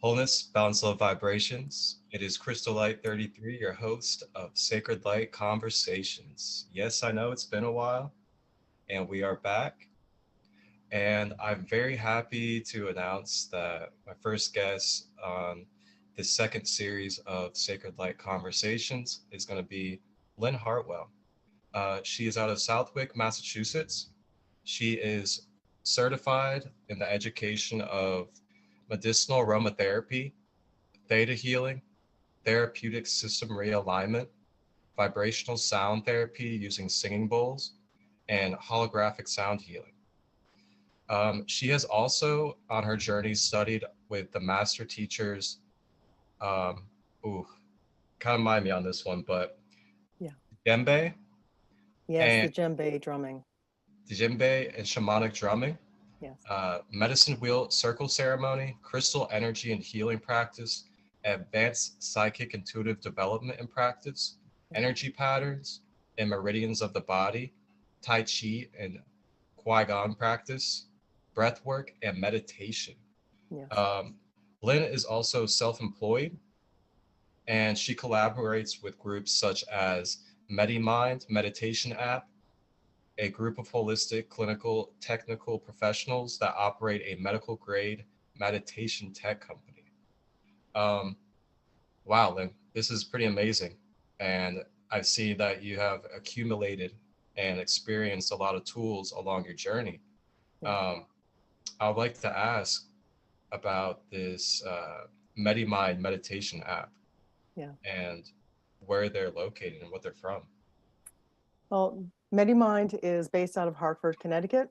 Wholeness, Balance, Love, Vibrations. It is Christolight 33, your host of Sacred Light Conversations. Yes, I know it's been a while, and we are back. And I'm very happy to announce that my first guest on this second series of Sacred Light Conversations is going to be Lynne Hartwell. She is out of Southwick, Massachusetts. She is certified in the education of medicinal aromatherapy, theta healing, therapeutic system realignment, vibrational sound therapy using singing bowls, and holographic sound healing. She has also, on her journey, studied with the master teachers. Um, ooh, kind of mind me on this one, but Yeah. djembe Yes, and the djembe drumming. djembe and shamanic drumming, Yes. medicine wheel circle ceremony, crystal energy and healing practice, advanced psychic intuitive development and practice, Yeah. energy patterns and meridians of the body, tai chi and Qui-Gon practice, breath work, and meditation. Yes. Um, Lynn is also self-employed, and she collaborates with groups such as MediMind meditation app, a group of holistic clinical technical professionals that operate a medical grade meditation tech company. Um, wow, Lynn, this is pretty amazing. And I see that you have accumulated and experienced a lot of tools along your journey. Yeah. Um, I would like to ask about this MediMind meditation app Yeah. and where they're located and what they're from. Well, MediMind is based out of Hartford, Connecticut,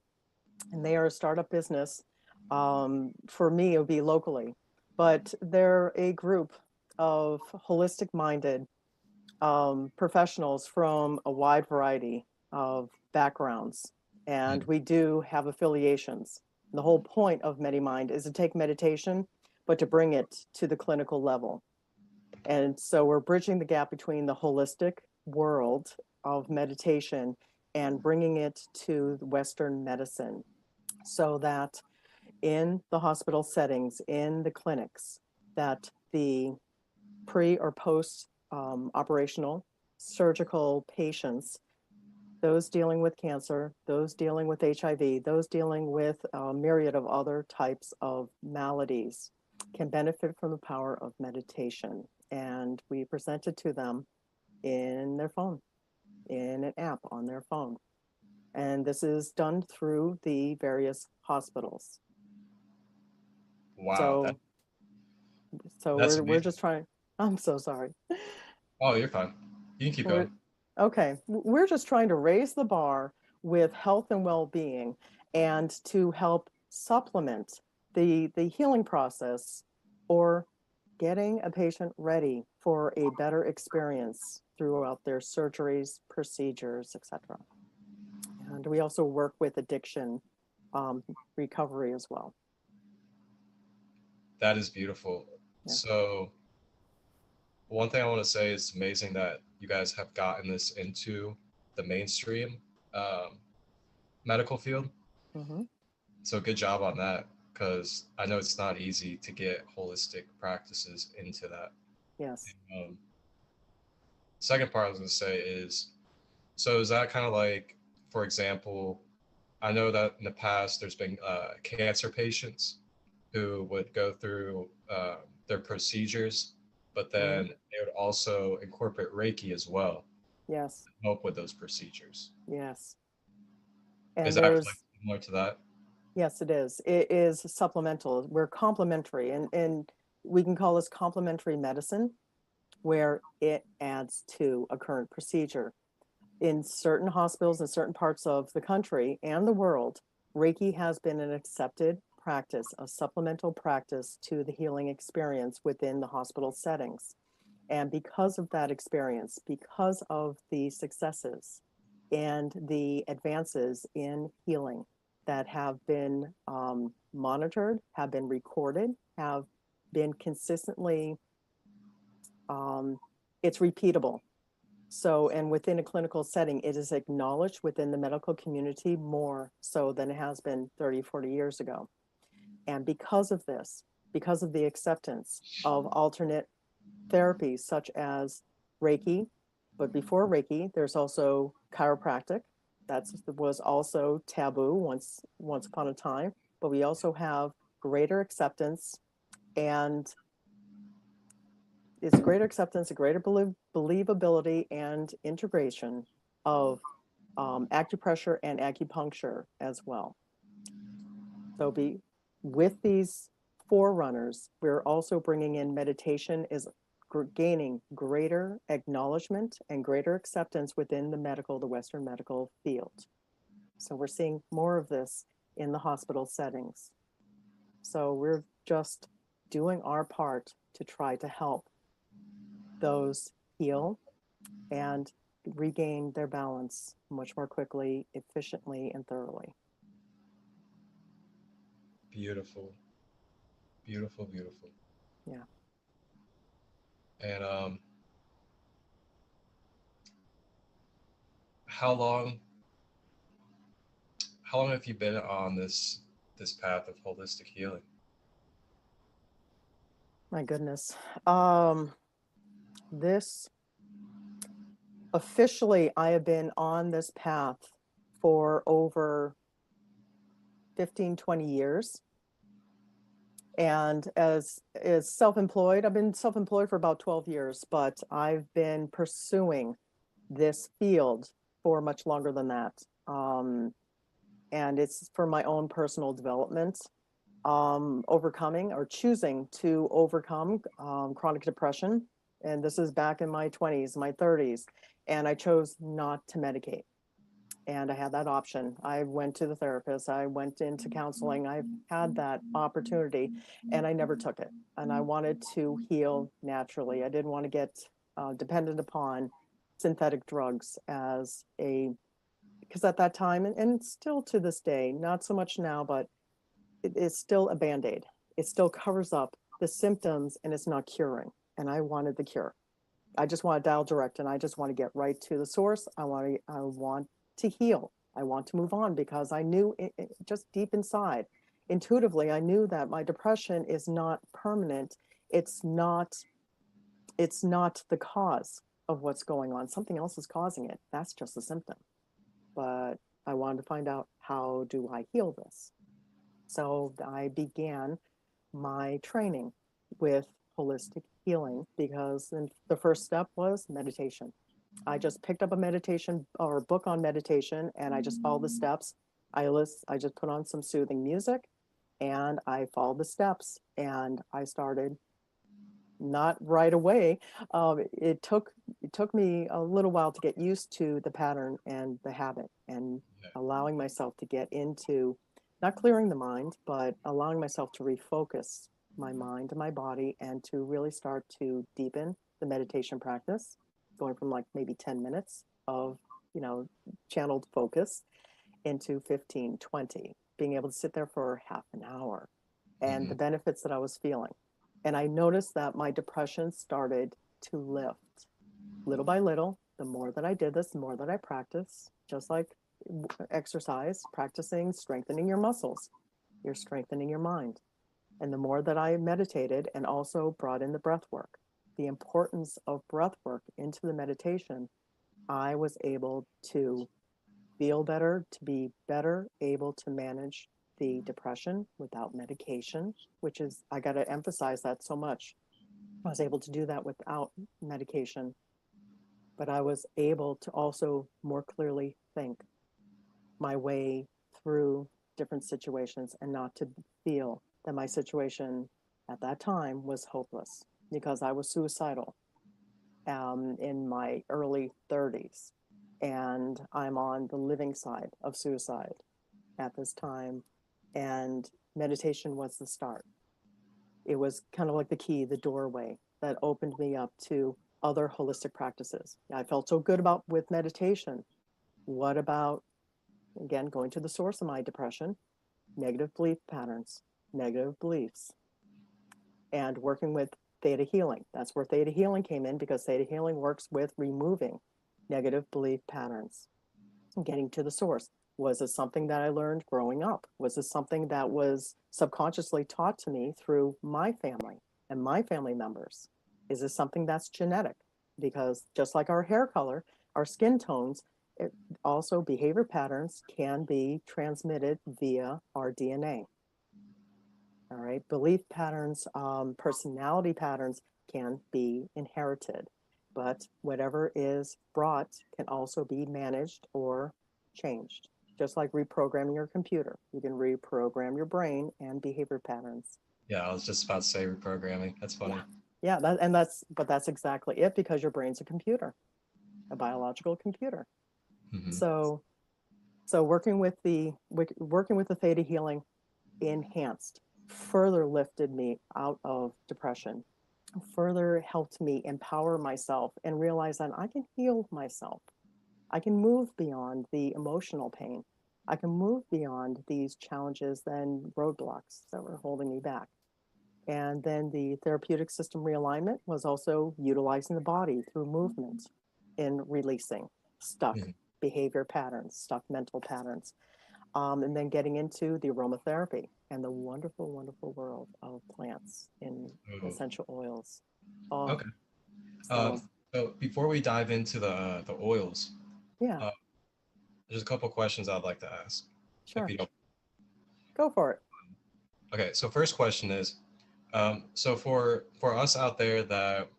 and they are a startup business. For me, it would be locally, but they're a group of holistic minded professionals from a wide variety of backgrounds. And Mm. we do have affiliations. The whole point of MediMind is to take meditation, but to bring it to the clinical level. And so we're bridging the gap between the holistic world of meditation and bringing it to Western medicine so that in the hospital settings, in the clinics, that the pre or post operational surgical patients, those dealing with cancer, those dealing with HIV, those dealing with a myriad of other types of maladies, can benefit from the power of meditation. And we present it to them in their phone, in an app on their phone. And this is done through the various hospitals. Wow, So so that's we're amazing. just trying. I'm so sorry. Oh, you're fine. You can keep We're going. okay. We're just trying to raise the bar with health and well-being and to help supplement the healing process or getting a patient ready for a better experience throughout their surgeries, procedures, etc. And we also work with addiction recovery as well. That is beautiful. Yeah. So, one thing I want to say is it's amazing that you guys have gotten this into the mainstream um, medical field. Hmm. So, good job on that because I know it's not easy to get holistic practices into that. Yes. Um, Second part I was going to say is so, is that kind of like, for example, I know that in the past there's been cancer patients who would go through their procedures, but Hmm. then they would also incorporate Reiki as well Yes. to help with those procedures. Yes. Is And that like there's similar to that? yes, it is. It is supplemental. We're complementary, and we can call this complementary medicine, where it adds to a current procedure. In certain hospitals in certain parts of the country and the world, Reiki has been an accepted practice, a supplemental practice to the healing experience within the hospital settings. And because of that experience, because of the successes and the advances in healing that have been monitored, have been recorded, have been consistently, um, it's repeatable. So, and within a clinical setting, it is acknowledged within the medical community more so than it has been 30, 40 years ago. And because of this, because of the acceptance of alternate therapies such as Reiki. But before Reiki, there's also chiropractic. That was also taboo once upon a time. But we also have greater acceptance, and it's greater acceptance, a greater believability and integration of acupressure and acupuncture as well. So with these forerunners, we're also bringing in meditation is gaining greater acknowledgement and greater acceptance within the Western medical field. So we're seeing more of this in the hospital settings. So we're just doing our part to try to help those heal and regain their balance much more quickly, efficiently, and thoroughly. Beautiful, beautiful, beautiful. Yeah. And how long how long have you been on this path of holistic healing? My goodness. This officially, I have been on this path for over 15, 20 years. And as self-employed, I've been self-employed for about 12 years, but I've been pursuing this field for much longer than that. And it's for my own personal development, overcoming or choosing to overcome chronic depression. And this is back in my 20s, my 30s. And I chose not to medicate. And I had that option. I went to the therapist. I went into counseling. I had that opportunity and I never took it. And I wanted to heal naturally. I didn't want to get dependent upon synthetic drugs because at that time, and still to this day, not so much now, but it is still a Band-Aid. It still covers up the symptoms and it's not curing. And I wanted the cure. I just want to dial direct and I just want to get right to the source. I want to heal. I want to move on because I knew just deep inside, intuitively, I knew that my depression is not permanent. It's not the cause of what's going on. Something else is causing it. That's just a symptom. But I wanted to find out, how do I heal this? So I began my training with holistic healing because the first step was meditation. I just picked up a meditation or a book on meditation and I just followed the steps. I just put on some soothing music and I followed the steps and I started not right away. It took me a little while to get used to the pattern and the habit and allowing myself to get into not clearing the mind, but allowing myself to refocus my mind and my body and to really start to deepen the meditation practice, going from like maybe 10 minutes of, channeled focus into 15, 20, being able to sit there for half an hour and the benefits that I was feeling. And I noticed that my depression started to lift little by little. The more that I did this, the more that I practiced, just like exercise, practicing, strengthening your muscles, you're strengthening your mind. And the more that I meditated and also brought in the breath work, the importance of breath work into the meditation, I was able to feel better, to be better able to manage the depression without medication, which is, I got to emphasize that so much. I was able to do that without medication, but I was able to also more clearly think my way through different situations and not to feel that my situation at that time was hopeless because I was suicidal in my early 30s. And I'm on the living side of suicide at this time. And meditation was the start. It was kind of like the key, the doorway that opened me up to other holistic practices. I felt so good with meditation. What about, again, going to the source of my depression, negative belief patterns, negative beliefs, and working with theta healing. That's where theta healing came in because theta healing works with removing negative belief patterns and getting to the source. Was this something that I learned growing up? Was this something that was subconsciously taught to me through my family and my family members? Is this something that's genetic? Because just like our hair color, our skin tones, it, also behavior patterns can be transmitted via our DNA. All right, belief patterns, personality patterns can be inherited, but whatever is brought can also be managed or changed. Just like reprogramming your computer, you can reprogram your brain and behavior patterns. Yeah, I was just about to say reprogramming. That's Yeah, funny. yeah, but that's exactly it because your brain's a computer, a biological computer. Hmm. So, working with the theta healing enhanced, further lifted me out of depression, further helped me empower myself and realize that I can heal myself. I can move beyond the emotional pain. I can move beyond these challenges and roadblocks that were holding me back. And then the therapeutic system realignment was also utilizing the body through movement in releasing stuck Hmm. behavior patterns, stuck mental patterns, and then getting into the aromatherapy and the wonderful, wonderful world of plants and Oh, essential oils. Oh, okay. so So before we dive into the oils, yeah, uh, there's a couple questions I'd like to ask, if sure. you don't. Go for it. Okay, so first question is, so for us out there that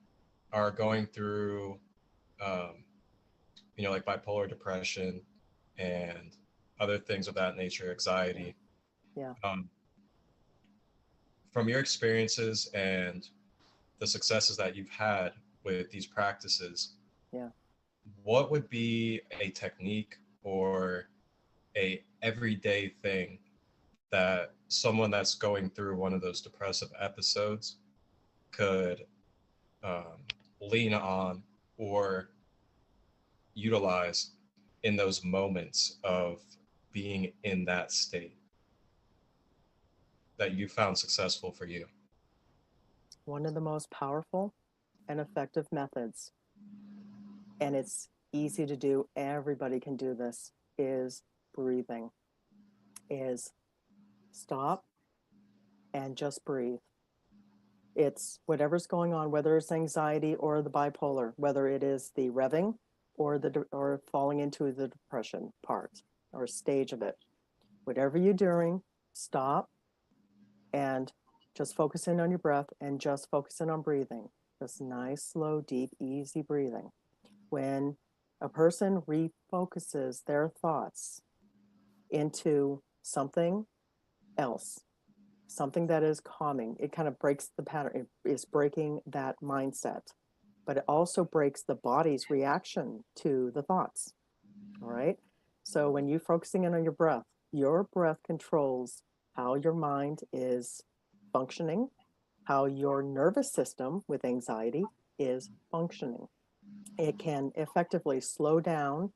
are going through, um, like bipolar depression and other things of that nature, Yeah, anxiety, yeah, um, from your experiences and the successes that you've had with these practices, yeah. what would be a technique or a everyday thing that someone that's going through one of those depressive episodes could lean on or utilize in those moments of being in that state that you found successful for you? One of the most powerful and effective methods, and it's easy to do, everybody can do this, is breathing, is stop and just breathe. It's whatever's going on, whether it's anxiety or the bipolar, whether it is the revving or falling into the depression part or stage of it. Whatever you're doing, stop and just focus in on your breath and just focus in on breathing. Just nice, slow, deep, easy breathing. When a person refocuses their thoughts into something else, something that is calming, it kind of breaks the pattern. It is breaking that mindset, but it also breaks the body's reaction to the thoughts. All right. So when you're focusing in on your breath controls how your mind is functioning, how your nervous system with anxiety is functioning. It can effectively slow down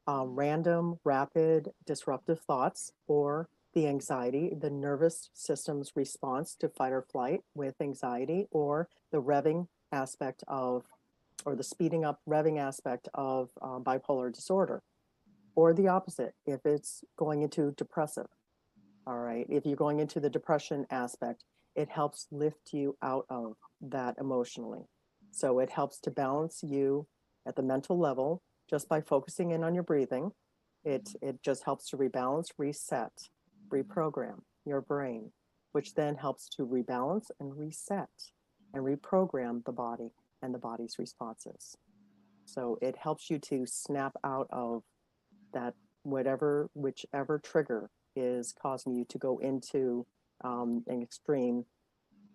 random, rapid, disruptive thoughts or the anxiety, the nervous system's response to fight or flight with anxiety, or the revving aspect of, or the speeding up revving aspect of bipolar disorder, or the opposite if it's going into depressive. All right. If you're going into the depression aspect, it helps lift you out of that emotionally. So it helps to balance you at the mental level just by focusing in on your breathing. It just helps to rebalance, reset, reprogram your brain, which then helps to rebalance and reset and reprogram the body and the body's responses. So it helps you to snap out of that whichever trigger is causing you to go into an extreme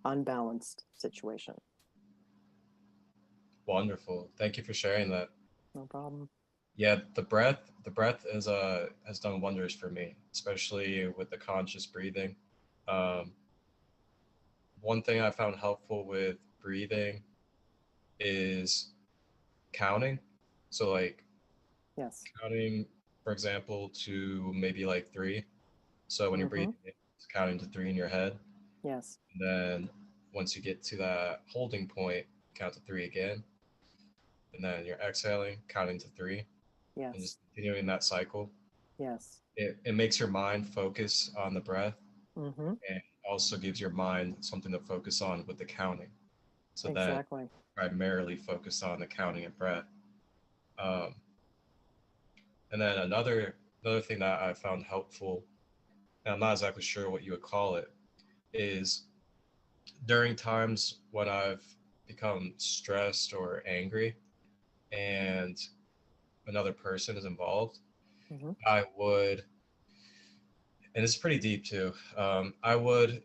unbalanced situation. Wonderful. Thank you for sharing that. No problem. Yeah, the breath is has done wonders for me, especially with the conscious breathing. Um, One thing I found helpful with breathing is counting. So like Yes. counting, for example, to maybe like three. So when you're Mm-hmm. breathing, it's counting to three in your head. Yes. And then once you get to that holding point, count to three again. And then you're exhaling, counting to three, and Yes. just continuing that cycle. Yes. it makes your mind focus on the breath, Mm-hmm. and also gives your mind something to focus on with the counting. So then Exactly. primarily focus on the counting and breath. Um, and then another thing that I found helpful, and I'm not exactly sure what you would call it, is during times when I've become stressed or angry and another person is involved, Mm-hmm. I would, and it's pretty deep too. I would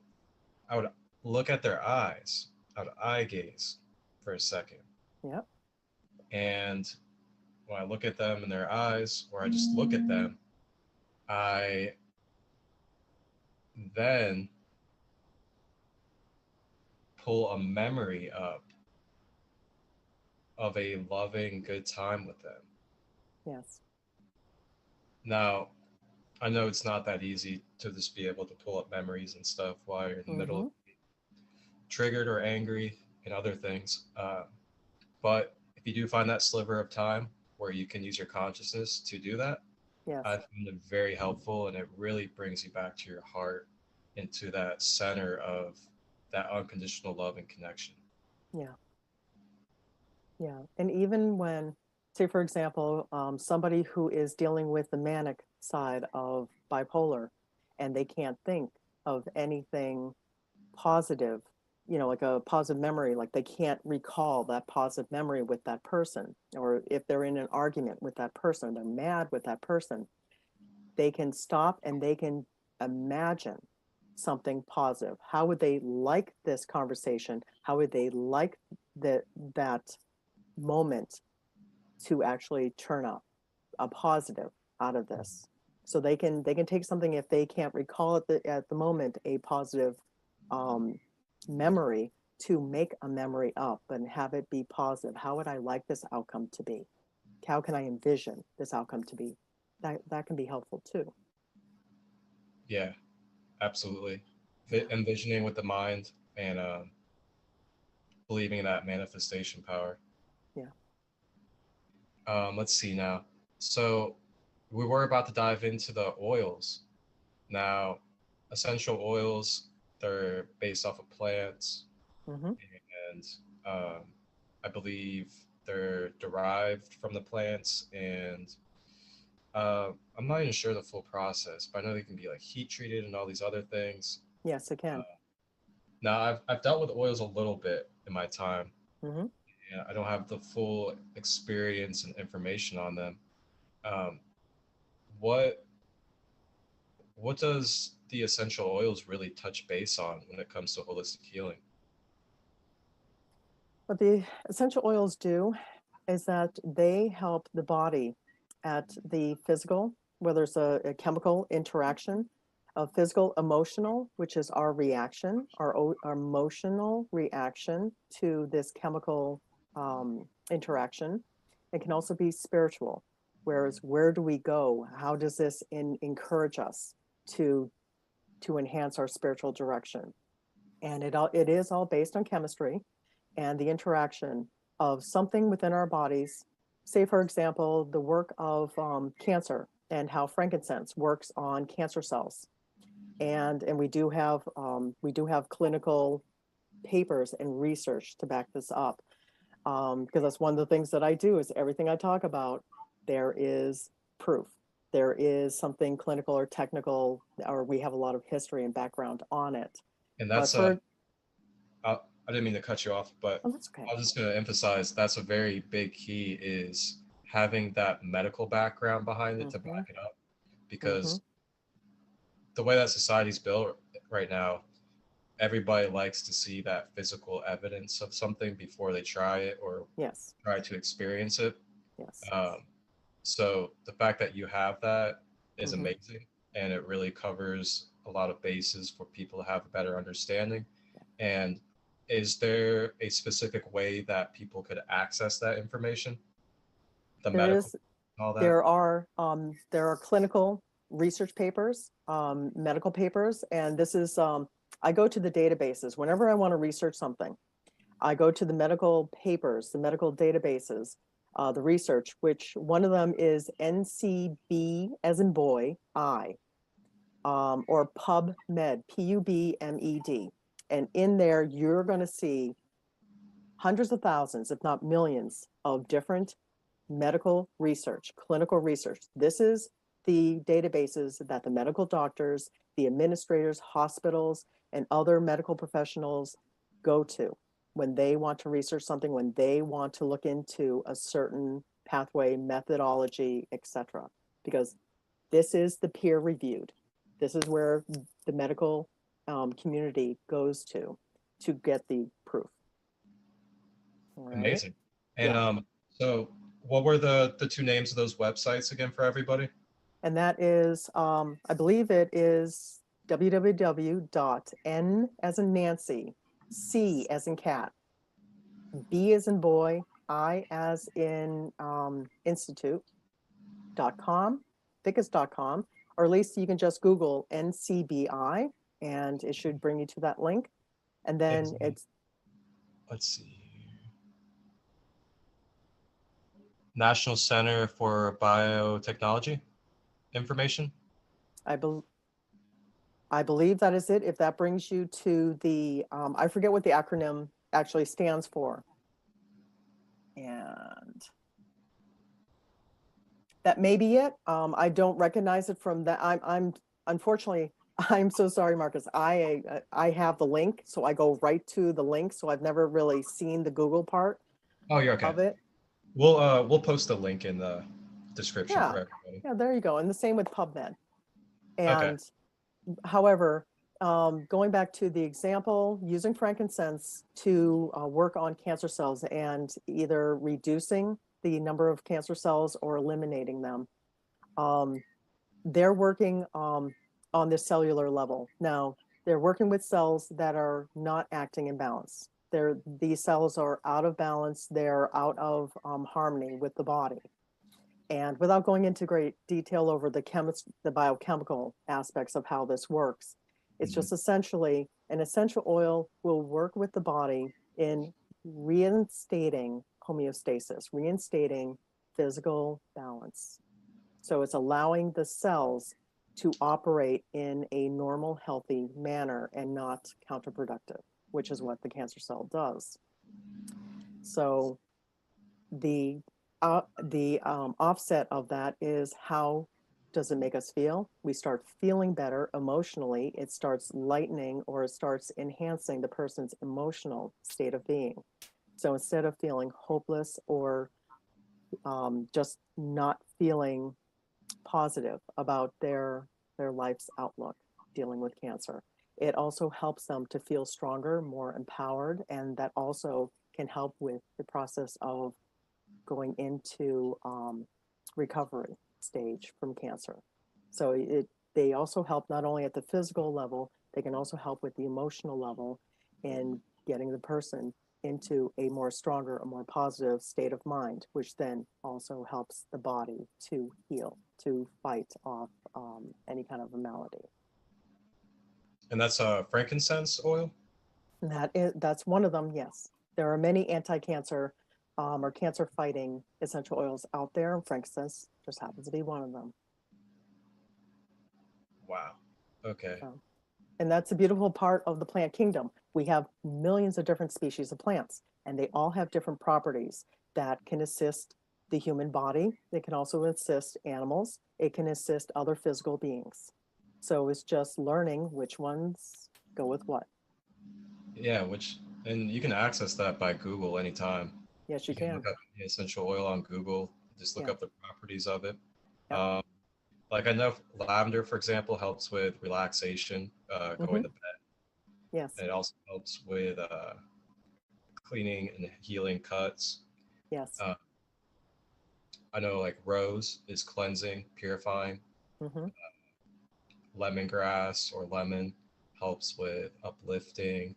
look at their eyes. I would eye gaze for a second, Yep. and when I look at them in their eyes, or I just look at them, I then pull a memory up of a loving, good time with them. Yes. Now, I know it's not that easy to just be able to pull up memories and stuff while you're in the middle of Mm-hmm. triggered or angry and other things. But if you do find that sliver of time where you can use your consciousness to do that, I Yes. find it very helpful, and it really brings you back to your heart, into that center of that unconditional love and connection. Yeah. Yeah. And even when, say, for example, somebody who is dealing with the manic side of bipolar and they can't think of anything positive, like a positive memory, like they can't recall that positive memory with that person, or if they're in an argument with that person, they're mad with that person, they can stop and they can imagine something positive. How would they like this conversation? How would they like that moment to actually turn up a positive out of this? So they can take something, if they can't recall at the moment a positive um, memory, to make a memory up and have it be positive. How would I like this outcome to be? How can I envision this outcome to be? That can be helpful too. Yeah, absolutely. Yeah. Envisioning with the mind, and believing in that manifestation power. Yeah. Let's see now. So we were about to dive into the oils. Now, essential oils, they're based off of plants, Mm-hmm. and um, I believe they're derived from the plants. And I'm not even sure the full process, but I know they can be like heat treated and all these other things. Yes, it Uh, can. Now, I've dealt with oils a little bit in my time, Mm-hmm. and I don't have the full experience and information on them. Um, what what does the essential oils really touch base on when it comes to holistic healing? What the essential oils do is that they help the body at the physical, whether it's a chemical interaction, a physical, emotional, which is our reaction, our emotional reaction to this chemical interaction. It can also be spiritual, whereas where do we go? How does this encourage us to enhance our spiritual direction? And it is all based on chemistry and the interaction of something within our bodies. Say, for example, the work of cancer and how frankincense works on cancer cells. And we do have clinical papers and research to back this up, because that's one of the things that I do. Is everything I talk about, there is proof. There is something clinical or technical, or we have a lot of history and background on it. And But that's for I didn't mean to cut you off, but oh, that's okay. I was just going to emphasize that's a very big key, is having that medical background behind it to Mm-hmm, back it up, mm-hmm. because the way that society's built right now, everybody likes to see that physical evidence of something before they try it or Yes, try to experience it. yes. Um, so the fact that you have that is Mm-hmm. amazing, and it really covers a lot of bases for people to have a better understanding. And is there a specific way that people could access that information, the There medical, is and all that? there are clinical research papers, medical papers, and this is I go to the databases whenever I want to research something. I go to the medical papers, the medical databases, the research, which one of them is NCB as in boy, I, or PubMed, PUBMED. And in there, you're going to see hundreds of thousands, if not millions, of different medical research, clinical research. This is the databases that the medical doctors, the administrators, hospitals, and other medical professionals go to when they want to research something, when they want to look into a certain pathway, methodology, etc. Because this is the peer reviewed. This is where the medical community goes to get the proof. All right. Amazing. And Yeah. so what were the two names of those websites again for everybody? And that is, I believe it is www.n as in Nancy, C as in cat, B as in boy, I as in institute.com, thickest.com, or at least you can just Google NCBI and it should bring you to that link. And then it's, let's see. National Center for Biotechnology Information. I believe that is it. If that brings you to the, I forget what the acronym actually stands for. And that may be it. I don't recognize it from that. I'm unfortunately, I'm so sorry, Marcus. I have the link, so I go right to the link. So I've never really seen the Google part Oh, you're okay. of it. We'll post a link in the description for everybody. Yeah, there you go. And the same with PubMed. And Okay. however, going back to the example, using frankincense to work on cancer cells and either reducing the number of cancer cells or eliminating them. They're working on the cellular level. Now, they're working with cells that are not acting in balance. These cells are out of balance. They're out of harmony with the body. And without going into great detail over the biochemical aspects of how this works, it's just essentially an essential oil will work with the body in reinstating homeostasis, reinstating physical balance. So it's allowing the cells to operate in a normal, healthy manner and not counterproductive, which is what the cancer cell does. So the offset of that is how does it make us feel? We start feeling better emotionally. It starts lightening or it starts enhancing the person's emotional state of being. So instead of feeling hopeless or just not feeling positive about their life's outlook dealing with cancer, it also helps them to feel stronger, more empowered, and that also can help with the process of going into recovery stage from cancer. So they also help not only at the physical level, they can also help with the emotional level in getting the person into a more stronger, a more positive state of mind, which then also helps the body to heal, to fight off any kind of a malady. And that's frankincense oil? That's one of them, yes. There are many anti-cancer or cancer-fighting essential oils out there, and frankincense just happens to be one of them. Wow. Okay. And that's a beautiful part of the plant kingdom. We have millions of different species of plants, and they all have different properties that can assist the human body. They can also assist animals. It can assist other physical beings. So it's just learning which ones go with what. Yeah, and you can access that by Google anytime. Yes, you can. Look up essential oil on Google. Just look up the properties of it. Yeah. Like I know lavender, for example, helps with relaxation, going to bed. Yes. And it also helps with cleaning and healing cuts. Yes. I know like rose is cleansing, purifying. Lemongrass or lemon helps with uplifting.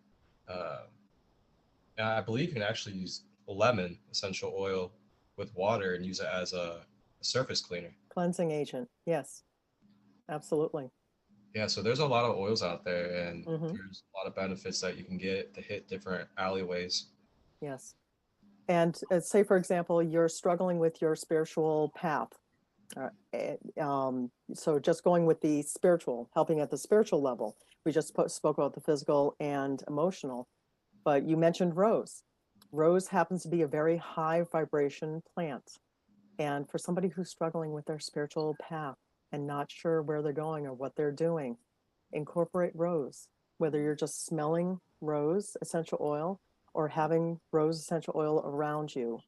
And I believe you can actually use lemon essential oil with water and use it as a surface cleaner. Cleansing agent. Yes, absolutely. Yeah, so there's a lot of oils out there, and there's a lot of benefits that you can get to hit different alleyways. Yes. And say, for example, you're struggling with your spiritual path. So just going with the spiritual, helping at the spiritual level. We just spoke about the physical and emotional, but you mentioned rose. Rose happens to be a very high vibration plant. And for somebody who's struggling with their spiritual path and not sure where they're going or what they're doing, incorporate rose, whether you're just smelling rose essential oil or having rose essential oil around you.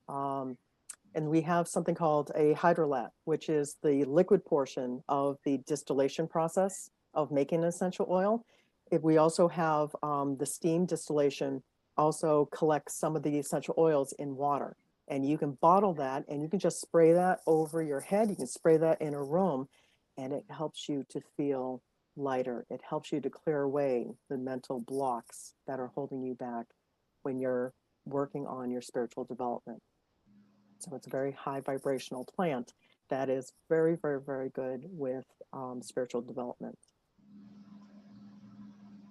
And we have something called a hydrolat, which is the liquid portion of the distillation process of making an essential oil. We also have the steam distillation also collects some of the essential oils in water. And you can bottle that and you can just spray that over your head. You can spray that in a room and it helps you to feel lighter. It helps you to clear away the mental blocks that are holding you back when you're working on your spiritual development. So it's a very high vibrational plant that is very, very, very good with spiritual development.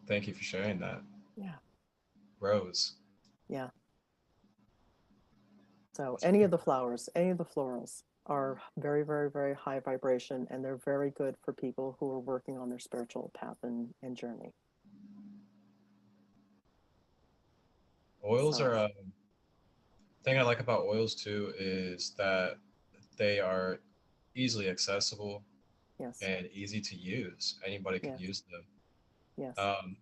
Thank you for sharing that. Yeah. Rose. Yeah. So That's any pretty of the flowers, any of the florals are very, very, very high vibration, and they're very good for people who are working on their spiritual path and journey. Oils So, are thing I like about oils too is that they are easily accessible yes, and easy to use. Anybody can yes, use them. yes. Um,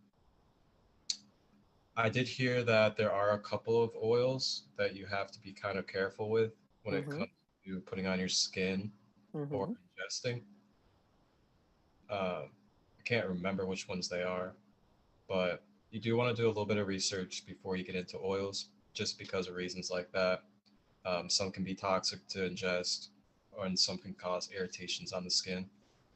I did hear that there are a couple of oils that you have to be kind of careful with when it Mm-hmm, comes to putting on your skin or mm-hmm. ingesting. I can't remember which ones they are, but you do want to do a little bit of research before you get into oils, just because of reasons like that. Some can be toxic to ingest, and some can cause irritations on the skin.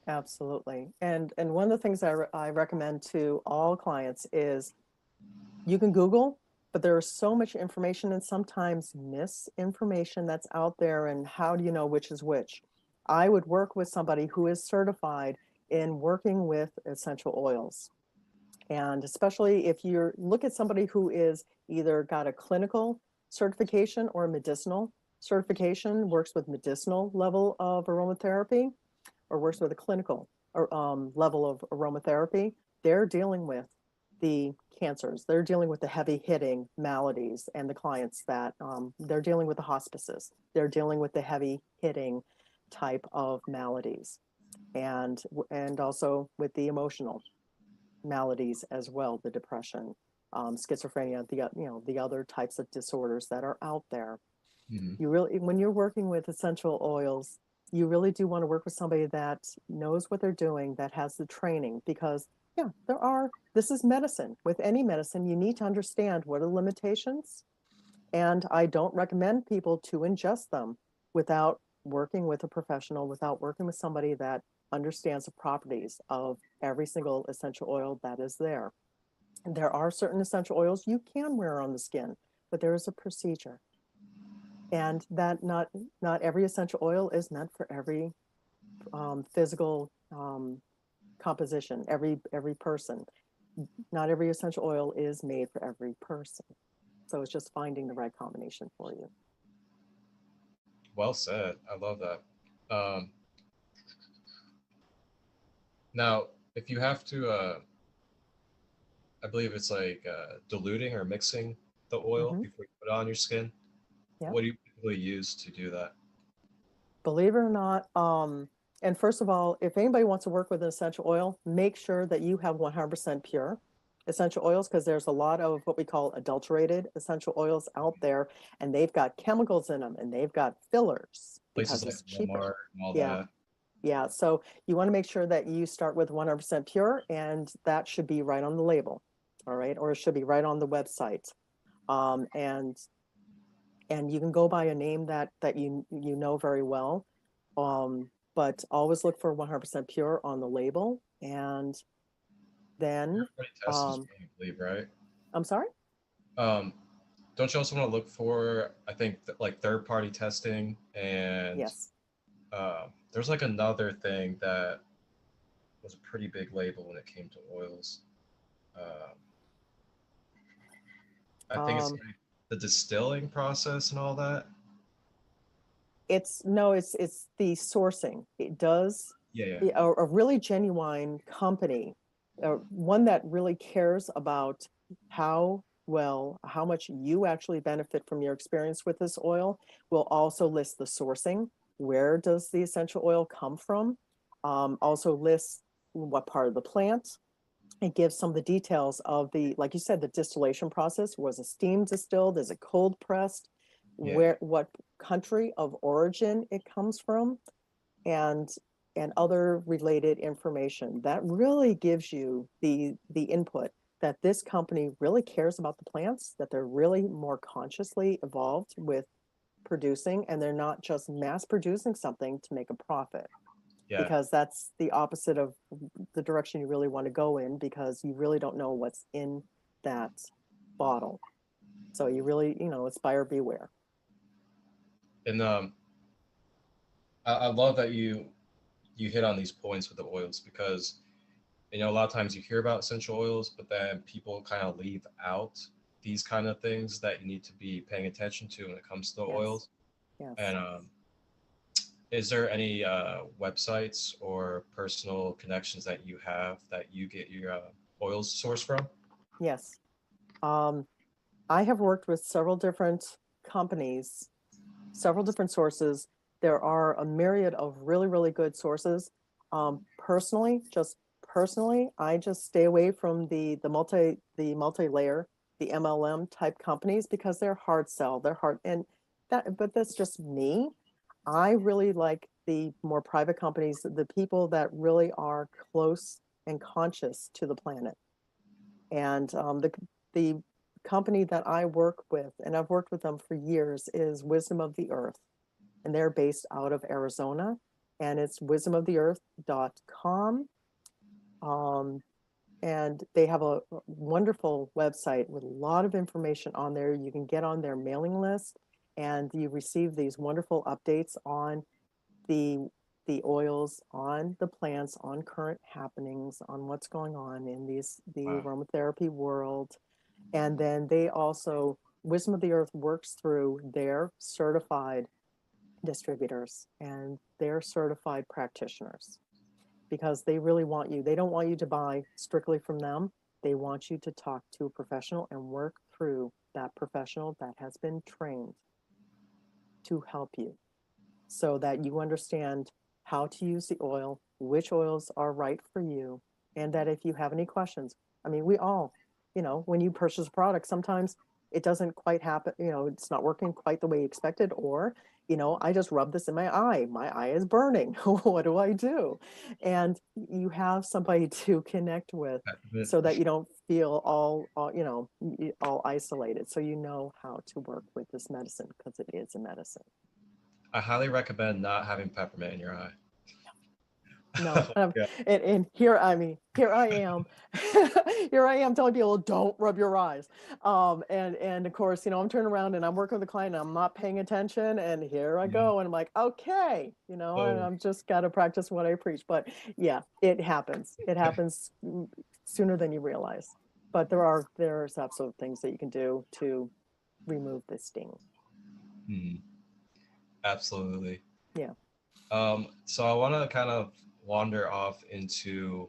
Absolutely. And one of the things I recommend to all clients is you can Google, but there is so much information and sometimes misinformation that's out there. And how do you know which is which? I would work with somebody who is certified in working with essential oils. And especially if you look at somebody who is either got a clinical certification or a medicinal certification, works with medicinal level of aromatherapy, or works with a clinical level of aromatherapy, they're dealing with the cancers. They're dealing with the heavy hitting maladies and the clients that they're dealing with the hospices. They're dealing with the heavy hitting type of maladies and also with the emotional maladies as well, the depression, schizophrenia, the other types of disorders that are out there. Mhm. You really, when you're working with essential oils, you really do want to work with somebody that knows what they're doing, that has the training, because yeah, this is medicine. With any medicine, you need to understand what are the limitations. And I don't recommend people to ingest them without working with a professional, without working with somebody that understands the properties of every single essential oil that is there. And there are certain essential oils you can wear on the skin, but there is a procedure. And that not every essential oil is meant for every physical composition, every person. Not every essential oil is made for every person. So it's just finding the right combination for you. Well said. I love that. Um, Now, if you have to, I believe it's like diluting or mixing the oil Mm-hmm. before you put it on your skin. Yeah. What do you typically use to do that? Believe it or not, and first of all, if anybody wants to work with an essential oil, make sure that you have 100% pure essential oils, because there's a lot of what we call adulterated essential oils out there, and they've got chemicals in them and they've got fillers Places because like it's cheaper. Walmart and all Yeah. that. Yeah. So you want to make sure that you start with 100% pure, and that should be right on the label. All right. Or it should be right on the website. Um, and and you can go by a name that you know very well, but always look for 100% pure on the label. And then Everybody tests his um, own, I believe, right? I'm sorry. Um, don't you also want to look for, I think, like third-party testing and Yes. there's like another thing that was a pretty big label when it came to oils. Um, I think it's um, like the the distilling process and all that? It's no, it's the sourcing. It does Yeah, yeah. a really genuine company, one that really cares about how much you actually benefit from your experience with this oil, will also list the sourcing. Where does the essential oil come from? Also lists what part of the plant. It gives some of the details of the, like you said, the distillation process. Was it steam distilled? Is it cold pressed? Yeah. What country of origin it comes from, and other related information that really gives you the input that this company really cares about the plants, that they're really more consciously evolved with producing, and they're not just mass producing something to make a profit, Yeah. because that's the opposite of the direction you really want to go in, because you really don't know what's in that bottle. So you really, it's buyer beware. And I love that you hit on these points with the oils because a lot of times you hear about essential oils, but then people kind of leave out these kind of things that you need to be paying attention to when it comes to the Yes. oils. Yes. And is there any websites or personal connections that you have that you get your oils sourced from? Yes. Um, I have worked with several different companies, several different sources. There are a myriad of really, really good sources. Personally, I just stay away from the multi-layer, the MLM type companies, because they're hard sell. They're hard, and but that's just me. I really like the more private companies, the people that really are close and conscious to the planet. And the company that I work with, and I've worked with them for years, is Wisdom of the Earth, and they're based out of Arizona, and it's wisdomoftheearth.com. Um, and they have a wonderful website with a lot of information on there. You can get on their mailing list, and you receive these wonderful updates on the oils, on the plants, on current happenings, on what's going on in the Wow. aromatherapy world. And then they also, Wisdom of the Earth works through their certified distributors and their certified practitioners, because they really want you. They don't want you to buy strictly from them. They want you to talk to a professional and work through that professional that has been trained to help you, so that you understand how to use the oil, which oils are right for you, and that if you have any questions, I mean, we all, when you purchase a product, sometimes it doesn't quite happen, it's not working quite the way you expected, or, I just rubbed this in my eye is burning. What do I do? And you have somebody to connect with, so that you don't feel all isolated. So you know how to work with this medicine, because it is a medicine. I highly recommend not having peppermint in your eye. No, Yeah. and here, I mean, here I am, here I am telling people, don't rub your eyes. And of course, I'm turning around and I'm working with a client and I'm not paying attention, and here I Mhm. go, and I'm like, okay, Oh, I'm just got to practice what I preach. But yeah, it happens. It happens sooner than you realize. But there's absolute things that you can do to remove the sting. mhm. Absolutely. Yeah, So I want to kind of wander off into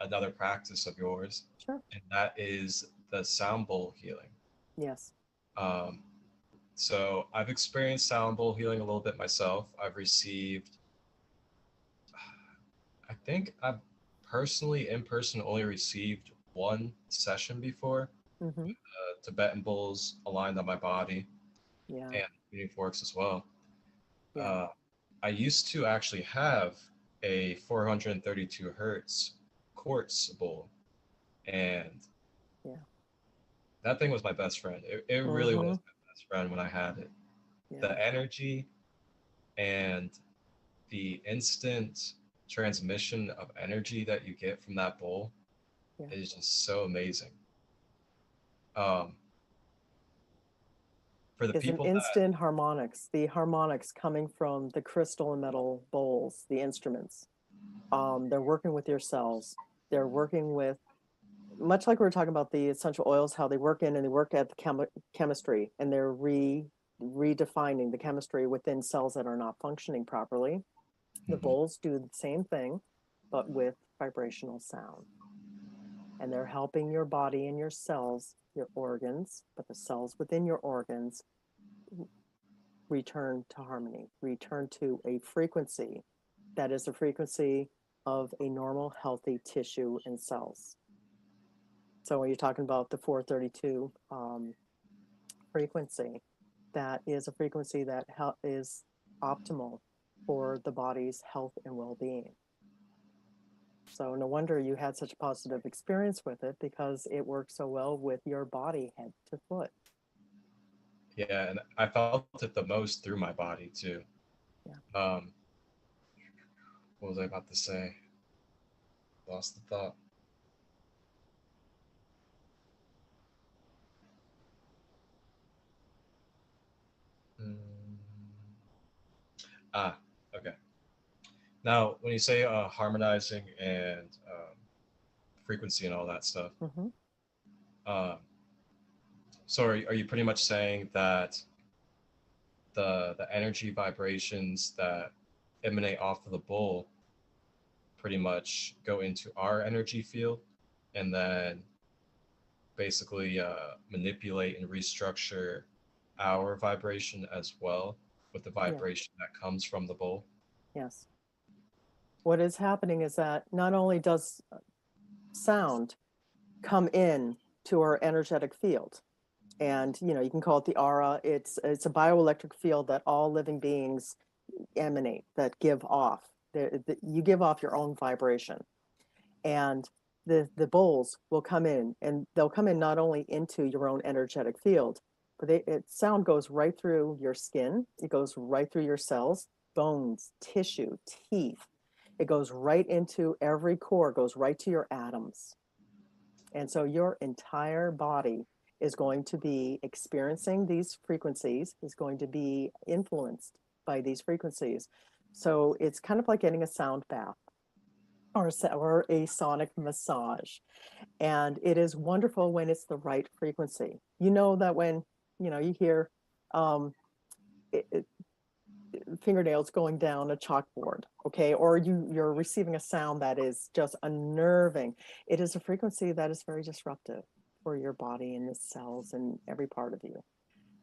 another practice of yours, sure. and that is the sound bowl healing. Yes. Um, so I've experienced sound bowl healing a little bit myself. I've received, I think I've personally in person only received one session before. Mm-hmm. Tibetan bowls aligned on my body Yeah. and tuning forks as well. Yeah. Uh, I used to actually have a 432 hertz quartz bowl, and Yeah. that thing was my best friend. It really Mm-hmm. was my best friend when I had it. Yeah. The energy and the instant transmission of energy that you get from that bowl Yeah. is just so amazing. Um, for the Is an people that, instant harmonics, the harmonics coming from the crystal and metal bowls, the instruments. They're working with your cells. They're working with much like we were talking about the essential oils, how they work in and they work at the chemistry, and they're redefining the chemistry within cells that are not functioning properly. The Mhm. bowls do the same thing, but with vibrational sound. And they're helping your body and your cells, your organs, but the cells within your organs return to harmony, return to a frequency that is the frequency of a normal, healthy tissue and cells. So when you're talking about the 432 frequency, that is a frequency that is optimal for the body's health and well-being. So no wonder you had such a positive experience with it, because it works so well with your body head to foot. Yeah, and I felt it the most through my body too. Yeah. What was I about to say? Lost the thought. Mm. Ah, okay. Now, when you say harmonizing and frequency and all that stuff, Mm-hmm. um, so are you pretty much saying that the energy vibrations that emanate off of the bowl pretty much go into our energy field and then basically manipulate and restructure our vibration as well with the Yeah. vibration that comes from the bowl? Yes. What is happening is that not only does sound come in to our energetic field, and you can call it the aura. It's a bioelectric field that all living beings emanate, that give off. You give off your own vibration, and the bowls will come in, and they'll come in not only into your own energetic field, but sound goes right through your skin. It goes right through your cells, bones, tissue, teeth. It goes right into every core, goes right to your atoms. And so your entire body is going to be experiencing these frequencies, is going to be influenced by these frequencies. So it's kind of like getting a sound bath or a sonic massage. And it is wonderful when it's the right frequency. You know that when, you hear um, it, fingernails going down a chalkboard, okay, or you're receiving a sound that is just unnerving. It is a frequency that is very disruptive for your body and the cells and every part of you.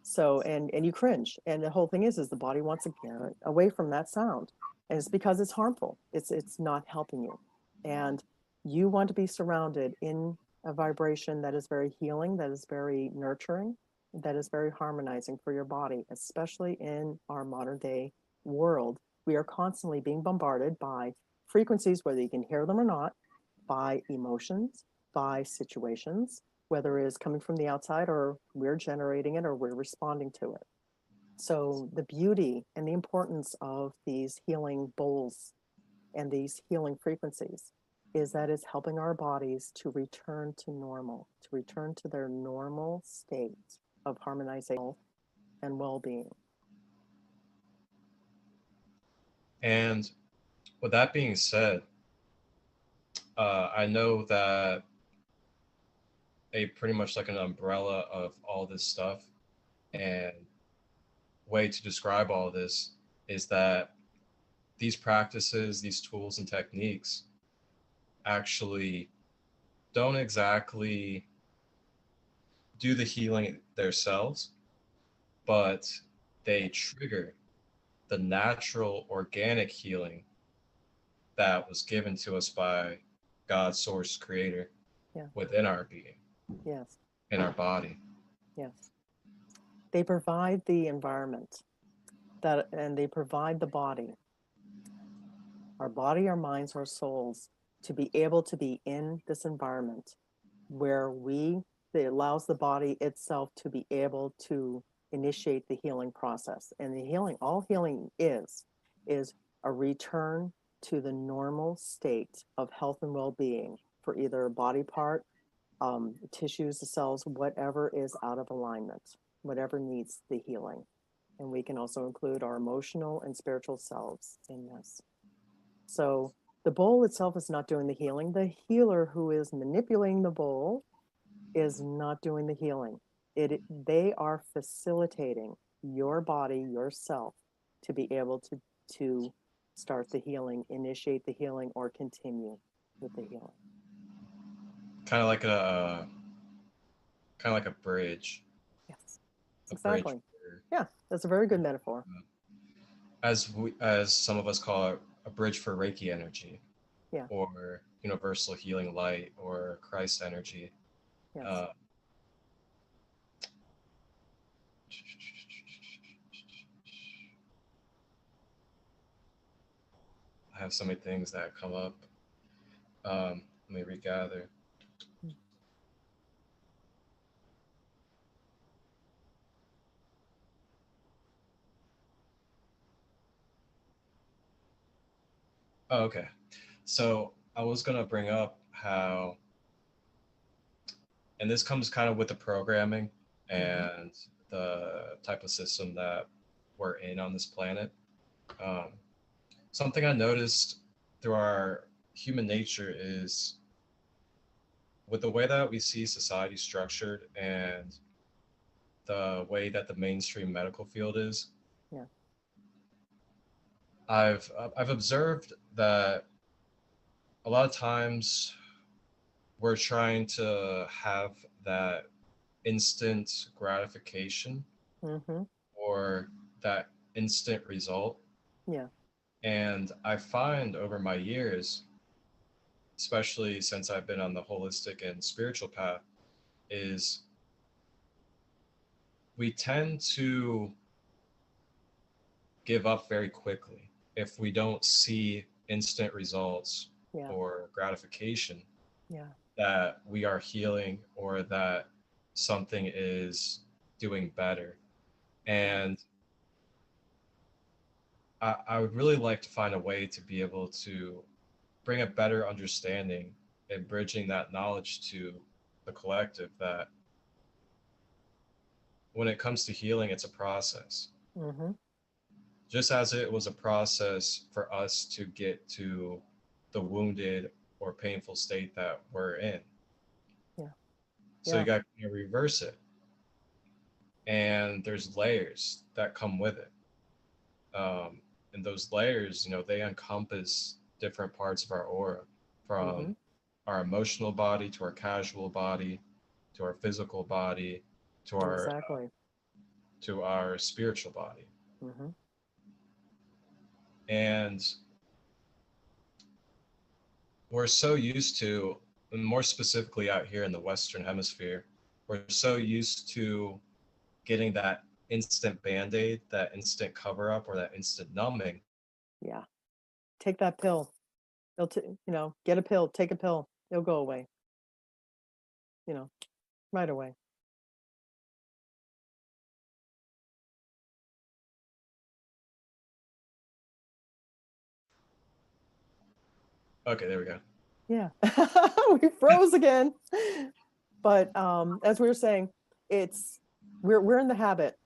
So and you cringe, and the whole thing is the body wants to get away from that sound, and it's because it's harmful. It's not helping you, and you want to be surrounded in a vibration that is very healing, that is very nurturing, that is very harmonizing for your body, especially in our modern day world. We are constantly being bombarded by frequencies, whether you can hear them or not, by emotions, by situations, whether it is coming from the outside or we're generating it or we're responding to it. So, the beauty and the importance of these healing bowls and these healing frequencies is that it's helping our bodies to return to normal, to return to their normal state of harmonization and well being. And with that being said, I know that a pretty much like an umbrella of all this stuff and way to describe all this is that these practices, these tools and techniques actually don't exactly do the healing themselves, but they trigger the natural organic healing that was given to us by God's source creator Yeah. within our being, Yes. in our body. Yes. They provide the environment and they provide the body, our body, our minds, our souls, to be able to be in this environment where it allows the body itself to be able to initiate the healing process. And all healing is a return to the normal state of health and well-being for either a body part, tissues, the cells, whatever is out of alignment, whatever needs the healing. And we can also include our emotional and spiritual selves in this. So The bowl itself is not doing the healing. The healer who is manipulating the bowl is not doing the healing. They are facilitating your body, yourself, to be able to start the healing, initiate the healing, or continue with the healing. Kind of like a bridge, Yes, a bridge exactly. Yeah, that's a very good metaphor. as some of us call it, a bridge for Reiki energy, Yeah, or universal healing light, or Christ energy. yes. Uh, I have so many things that come up. Let me regather. Oh, okay. So I was gonna bring up how, and this comes kind of with the programming Mm-hmm. and the type of system that we're in on this planet. Um, Something I noticed through our human nature is, with the way that we see society structured and the way that the mainstream medical field is, Yeah, I've observed that a lot of times we're trying to have that instant gratification, mm-hmm. or that instant result. Yeah, And I find over my years, especially since I've been on the holistic and spiritual path, is we tend to give up very quickly if we don't see instant results yeah, or gratification yeah, that we are healing or that something is doing better. yeah, And I would really like to find a way to be able to bring a better understanding and bridging that knowledge to the collective, that when it comes to healing, it's a process. mm-hmm. Just as it was a process for us to get to the wounded or painful state that we're in. Yeah, So you yeah, got to reverse it. And there's layers that come with it. And those layers, they encompass different parts of our aura, mm-hmm. from our emotional body to our casual body to our physical body to Exactly. our spiritual body. Mm-hmm. And we're so used to, and more specifically out here in the Western Hemisphere, we're so used to getting that instant band-aid, that instant cover-up, or that instant numbing. Yeah. Take that pill. Get a pill, take a pill. It'll go away, you know, right away. Okay, there we go. Yeah. We froze again. But as we were saying, it's we're in the habit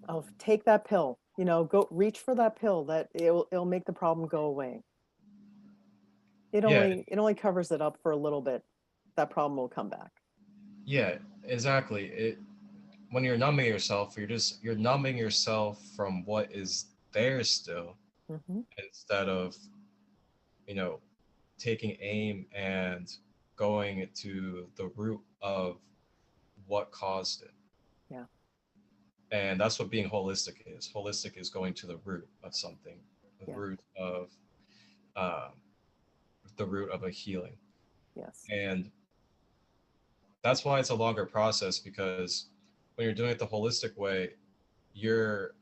of take that pill, go reach for that pill that it'll make the problem go away. It Yeah, only it only covers it up for a little bit. That problem will come back. yeah, exactly. When you're numbing yourself, you're numbing yourself from what is there still, Hmm. instead of, you know, taking aim and going to the root of what caused it. Yeah. And that's what being holistic is. Holistic is going to the root of something, the Yeah. root of um, the root of a healing. Yes. And that's why it's a longer process, because when you're doing it the holistic way, you're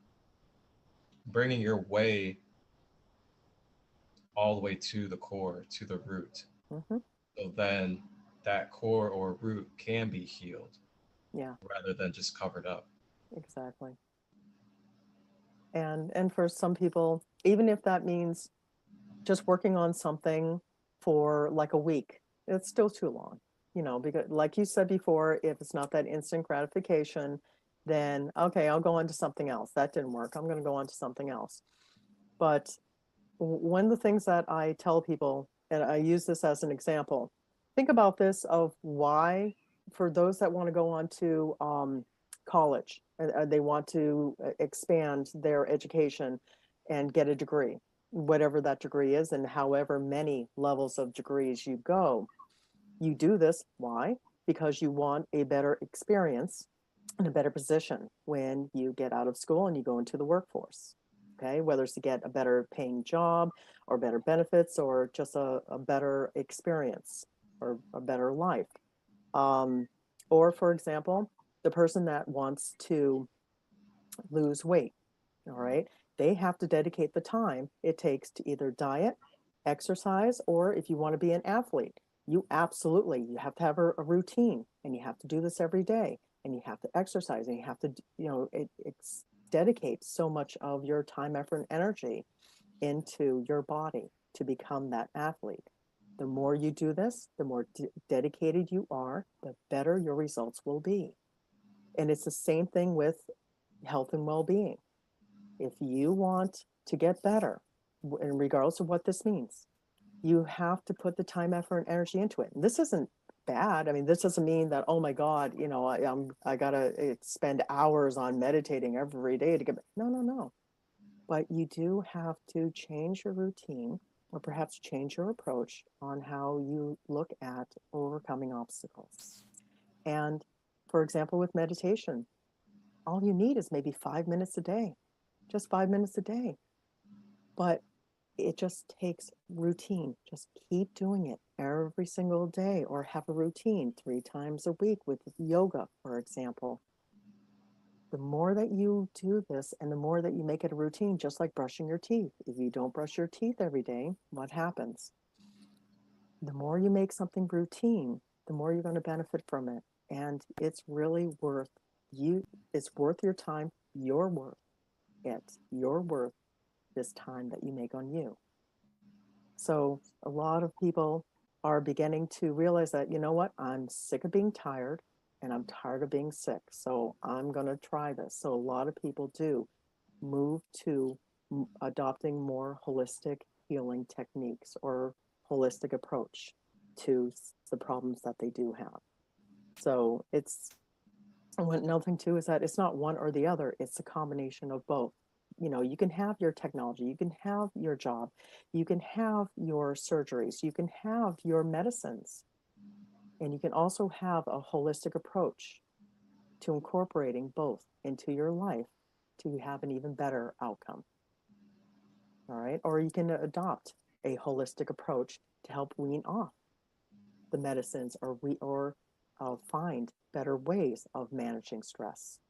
bringing your way all the way to the core, to the root. Hmm. So then that core or root can be healed Yeah. rather than just covered up. Exactly. And for some people, even if that means just working on something for like a week, it's still too long, because like you said before, if it's not that instant gratification, then okay, I'll go on to something else. That didn't work. I'm going to go on to something else. But one of the things that I tell people And I use this as an example. Think about this of why, for those that want to go on to college, they want to expand their education and get a degree, whatever that degree is, and however many levels of degrees you go. You do this. Why? Because you want a better experience and a better position when you get out of school and you go into the workforce. Okay, whether it's to get a better paying job or better benefits or just a better experience or a better life. Um, or, for example, the person that wants to lose weight, all right, they have to dedicate the time it takes to either diet, exercise, or if you want to be an athlete, you have to have a routine and you have to do this every day and you have to exercise and you have to, it's dedicate so much of your time, effort, and energy into your body to become that athlete. The more you do this, the more dedicated you are, the better your results will be. And it's the same thing with health and well-being. If you want to get better, and regardless of what this means, you have to put the time, effort, and energy into it. And this isn't bad. I mean, this doesn't mean that, oh my God, I gotta spend hours on meditating every day to get. No, no, no. But you do have to change your routine, or perhaps change your approach on how you look at overcoming obstacles. And for example, with meditation, all you need is maybe 5 minutes a day, just 5 minutes a day. But it just takes routine. Just keep doing it every single day, or have a routine 3 times a week with yoga, for example. The more that you do this and the more that you make it a routine, just like brushing your teeth. If you don't brush your teeth every day, what happens? The more you make something routine, the more you're going to benefit from it. And it's really worth you. It's worth your time. You're worth it. You're worth this time that you make on you. So a lot of people are beginning to realize that, you know what, I'm sick of being tired and I'm tired of being sick. So I'm going to try this. So a lot of people do move to adopting more holistic healing techniques or holistic approach to the problems that they do have. So it's another thing too is that it's not one or the other, it's a combination of both. You can have your technology, you can have your job, you can have your surgeries, you can have your medicines, and you can also have a holistic approach to incorporating both into your life to have an even better outcome. All right. Or you can adopt a holistic approach to help wean off the medicines, or find better ways of managing stress,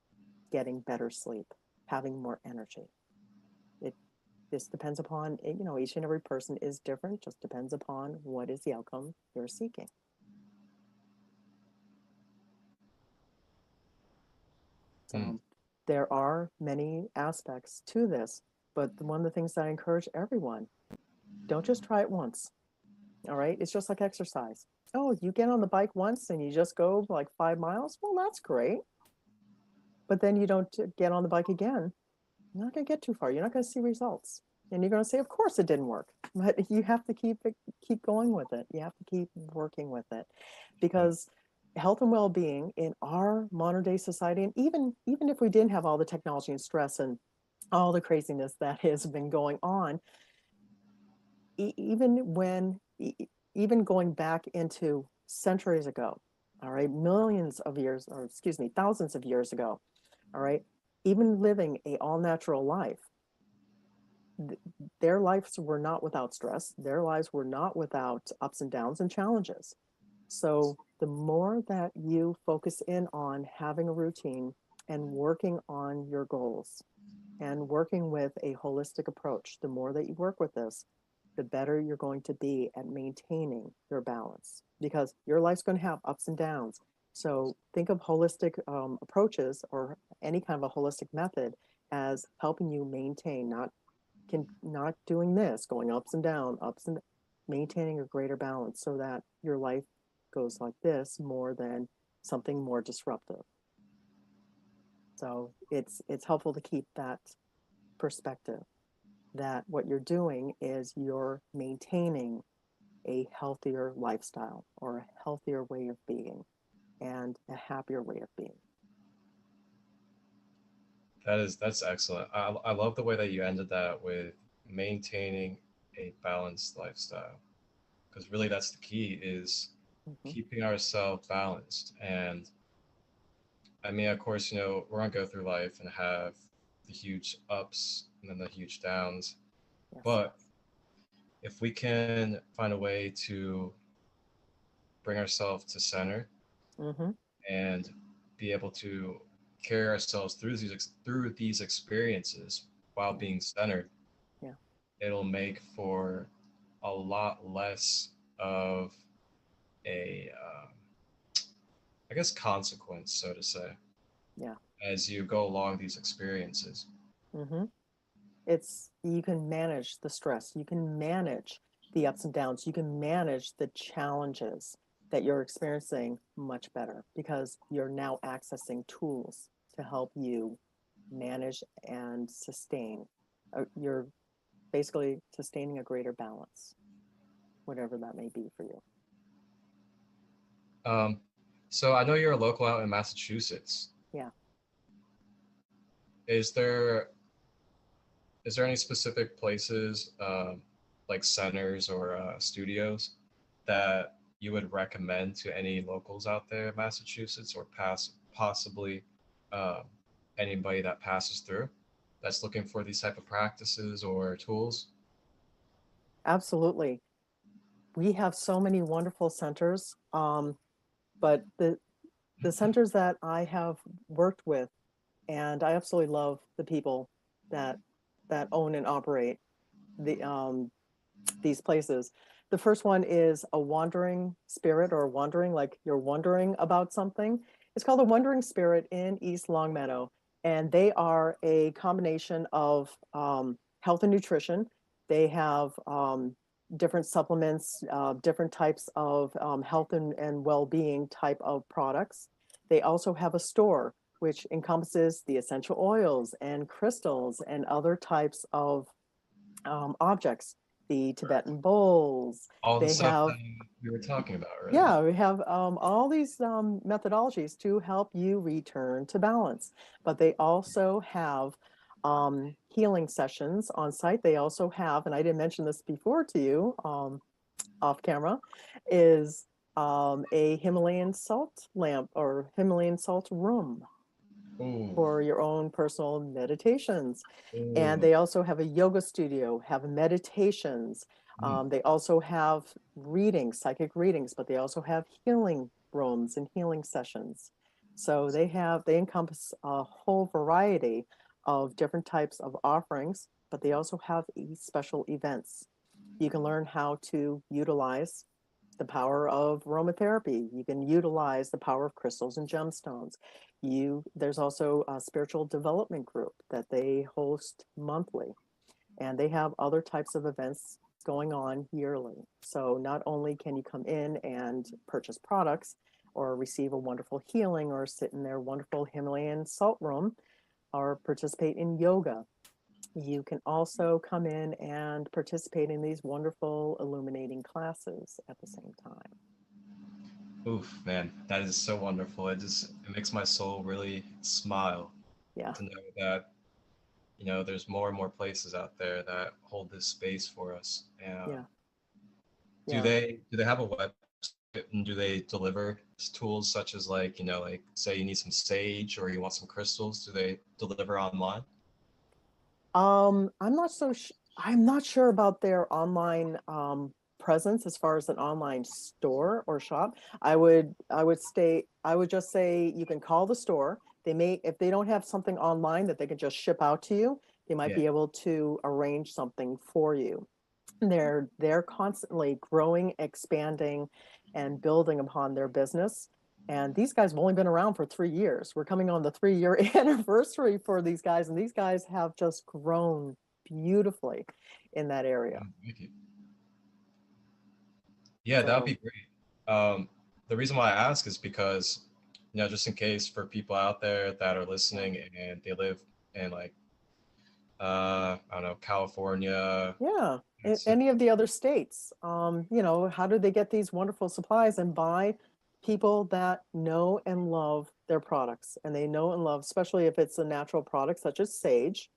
getting better sleep, having more energy. It This depends upon, each and every person is different, just depends upon what is the outcome you're seeking. Hmm. So there are many aspects to this, but one of the things that I encourage everyone, don't just try it once. All right. It's just like exercise. Oh, you get on the bike once and you just go like 5 miles. Well, that's great. But then you don't get on the bike again. You're not going to get too far. You're not going to see results. And you're going to say, of course it didn't work. But you have to keep going with it. You have to keep working with it, because health and well-being in our modern day society, and even if we didn't have all the technology and stress and all the craziness that has been going on, even going back into centuries ago, all right, millions of years, or excuse me, thousands of years ago, all right, even living a all natural life, their lives were not without stress. Their lives were not without ups and downs and challenges. So the more that you focus in on having a routine and working on your goals and working with a holistic approach, the more that you work with this, the better you're going to be at maintaining your balance, because your life's going to have ups and downs. So think of holistic approaches, or any kind of a holistic method, as helping you maintain, not doing this, going ups and maintaining a greater balance, so that your life goes like this more than something more disruptive. So it's helpful to keep that perspective, that what you're doing is you're maintaining a healthier lifestyle or a healthier way of being and a happier way of being. That's excellent. I love the way that you ended that with maintaining a balanced lifestyle, because really that's the key is Hmm. keeping ourselves balanced. And I mean, of course, we're gonna go through life and have the huge ups and then the huge downs. Yes. But if we can find a way to bring ourselves to center Hmm. and be able to carry ourselves through these experiences while Yeah. being centered, Yeah. it'll make for a lot less of a, I guess, consequence, so to say, Yeah. as you go along these experiences. Hmm. It's, you can manage the stress, you can manage the ups and downs, you can manage the challenges that you're experiencing much better because you're now accessing tools to help you manage and sustain. You're basically sustaining a greater balance, whatever that may be for you. Um, so I know you're a local out in Massachusetts. Yeah. Is there is there any specific places, like centers or studios, that you would recommend to any locals out there in Massachusetts, or possibly um, anybody that passes through that's looking for these type of practices or tools? Absolutely. We have so many wonderful centers, but the centers that I have worked with, and I absolutely love the people that own and operate the these places. The first one is a wandering spirit, or wandering, like you're wondering about something. It's called a Wandering Spirit in East Longmeadow, and they are a combination of health and nutrition. They have different supplements, different types of health and well-being type of products. They also have a store which encompasses the essential oils and crystals and other types of objects, the Tibetan bowls. All the They stuff that have, we were talking about earlier. yeah, we have all these methodologies to help you return to balance. But they also have healing sessions on site. They also have, and I didn't mention this before to you off camera, is a Himalayan salt lamp or Himalayan salt room Ooh, for your own personal meditations. And ooh, they also have a yoga studio, have meditations. mm. They also have readings, psychic readings, but they also have healing rooms and healing sessions. So they encompass a whole variety of different types of offerings, but they also have special events. You can learn how to utilize the power of aromatherapy. You can utilize the power of crystals and gemstones. There's also a spiritual development group that they host monthly, and they have other types of events going on yearly. So not only can you come in and purchase products or receive a wonderful healing or sit in their wonderful Himalayan salt room or participate in yoga, you can also come in and participate in these wonderful illuminating classes at the same time. Oof, man, that is so wonderful. It makes my soul really smile Yeah, to know that there's more and more places out there that hold this space for us. And yeah, do yeah. they have a website, and do they deliver tools such as, like, like, say you need some sage or you want some crystals? Do they deliver online? I'm not sure about their online presence as far as an online store or shop. I would just say you can call the store. They may, if they don't have something online that they can just ship out to you, they might Yeah. be able to arrange something for you. They're constantly growing, expanding, and building upon their business. And these guys have only been around for 3 years. We're coming on the 3 year anniversary for these guys, and these guys have just grown beautifully in that area. Thank you. Yeah, that would So be great. The reason why I ask is because, just in case for people out there that are yeah, listening and they live in, like, I don't know, California, Yeah, Texas. any of the other states. How do they get these wonderful supplies and buy people that know and love their products, and they know and love, especially if it's a natural product such as sage,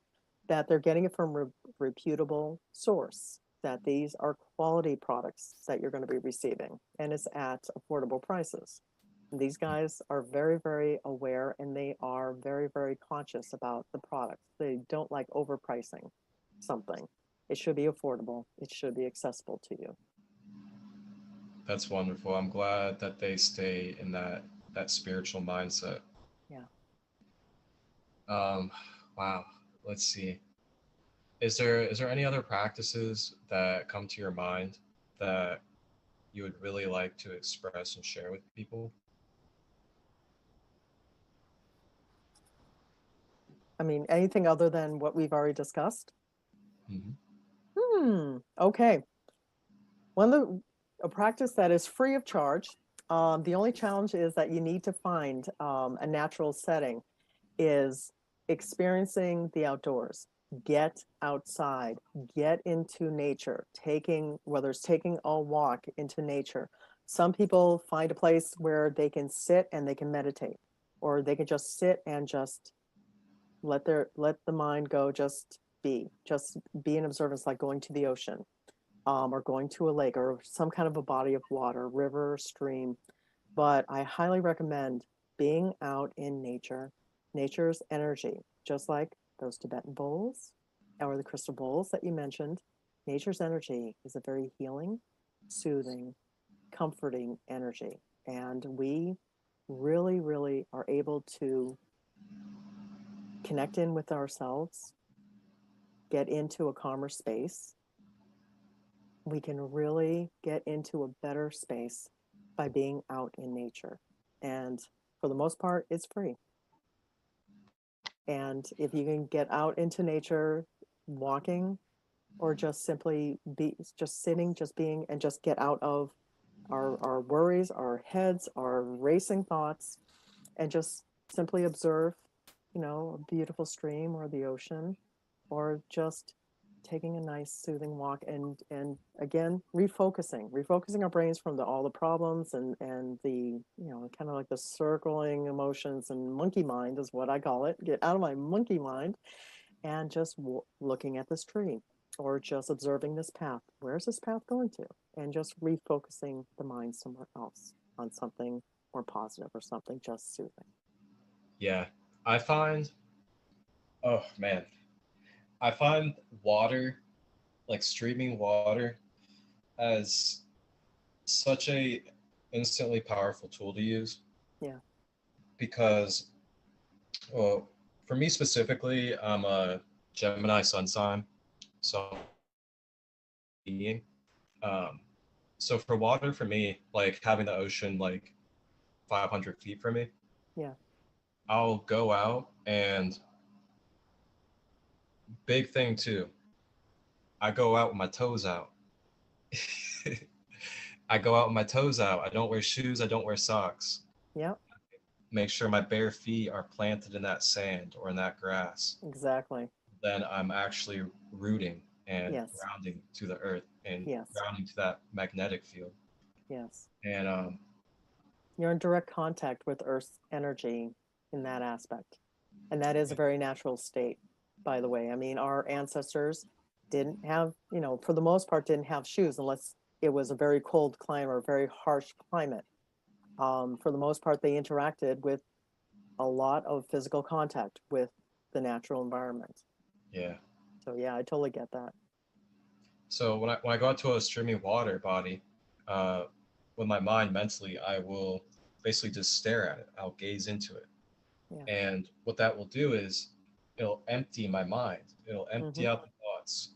that they're getting it from reputable source, that these are quality products that you're going to be receiving, and it's at affordable prices. And these guys are very, very aware, and they are very, very conscious about the products. They don't like overpricing something. It should be affordable. It should be accessible to you. That's wonderful. I'm glad that they stay in that spiritual mindset. Yeah. Um, wow. Let's see. Is there any other practices that come to your mind that you would really like to express and share with people? I mean, anything other than what we've already discussed? Hmm. Okay. One of a practice that is free of charge. The only challenge is that you need to find a natural setting, is experiencing the outdoors. Get outside, get into nature, whether it's taking a walk into nature. Some people find a place where they can sit and they can meditate, or they can just sit and just let the mind go, just be in observance, like going to the ocean, or going to a lake or some kind of a body of water, river, or stream. But I highly recommend being out in nature, nature's energy, just like those Tibetan bowls or the crystal bowls that you mentioned. Nature's energy is a very healing, soothing, comforting energy. And we really, really are able to connect in with ourselves, get into a calmer space. We can really get into a better space by being out in nature. And for the most part, it's free. And if you can get out into nature, walking, or just simply be just sitting, just being, and just get out of our worries, our heads, our racing thoughts, and just simply observe, a beautiful stream or the ocean, or just taking a nice soothing walk, and again refocusing our brains from all the problems and the kind of like the circling emotions, and monkey mind is what I call it. Get out of my monkey mind and just looking at this tree, or just observing this path. Where's this path going to? And just refocusing the mind somewhere else, on something more positive, or something just soothing. Yeah, I find, oh man, I find water, like streaming water, as such a instantly powerful tool to use Yeah. because, well, for me specifically, I'm a Gemini sun sign, so being. Um, so for water, for me, like having the ocean like 500 feet from me, Yeah. I'll go out and big thing too. I go out with my toes out. I go out with my toes out. I don't wear shoes. I don't wear socks. Yeah. Make sure my bare feet are planted in that sand or in that grass. Exactly. Then I'm actually rooting and Yes. grounding to the earth and Yes. grounding to that magnetic field. Yes. And You're in direct contact with Earth's energy in that aspect. And that is a very natural state, by the way. I mean, our ancestors didn't have, for the most part, didn't have shoes unless it was a very cold climate or a very harsh climate. For the most part, they interacted with a lot of physical contact with the natural environment. yeah. So, yeah, I totally get that. So when I go out to a streaming water body, uh, with my mind mentally, I will basically just stare at it. I'll gaze into it. Yeah. And what that will do is it'll empty my mind. It'll Mm-hmm. empty out the thoughts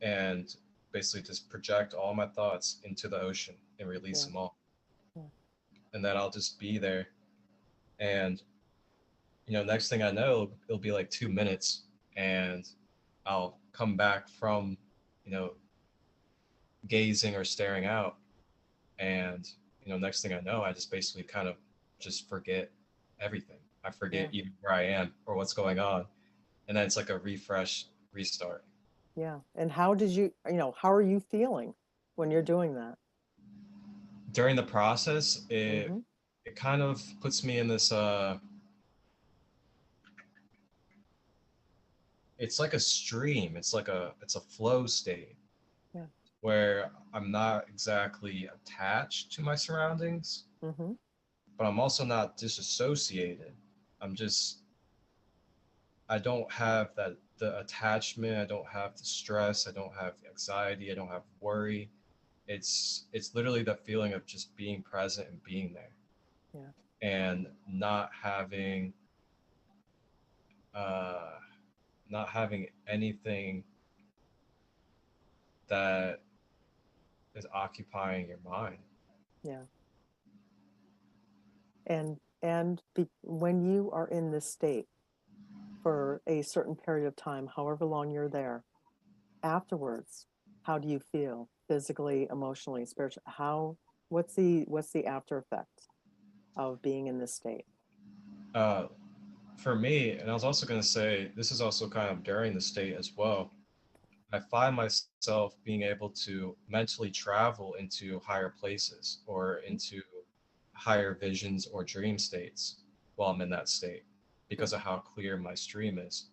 and basically just project all my thoughts into the ocean and release Yeah. them all. Yeah. And then I'll just be there. And, next thing I know, it'll be like 2 minutes and I'll come back from, you know, gazing or staring out. And, next thing I know, I just basically kind of just forget everything. I forget Yeah. even where I am or what's going on. And then it's like a restart. Yeah. And how did how are you feeling when you're doing that? During the process, Mm-hmm. it kind of puts me in this it's like a stream. It's a flow state Yeah. where I'm not exactly attached to my surroundings, Mm-hmm. but I'm also not disassociated. I'm just I don't have that the attachment, I don't have the stress, I don't have anxiety, I don't have worry. It's literally the feeling of just being present and being there Yeah. and uh not having anything that is occupying your mind. Yeah. When you are in this state for a certain period of time, however long you're there, afterwards, how do you feel physically, emotionally, spiritually? What's the after effect of being in this state? Uh for me, and I was also going to say this is also kind of during the state as well. I find myself being able to mentally travel into higher places or into higher visions or dream states while I'm in that state Yeah. because of how clear my stream is.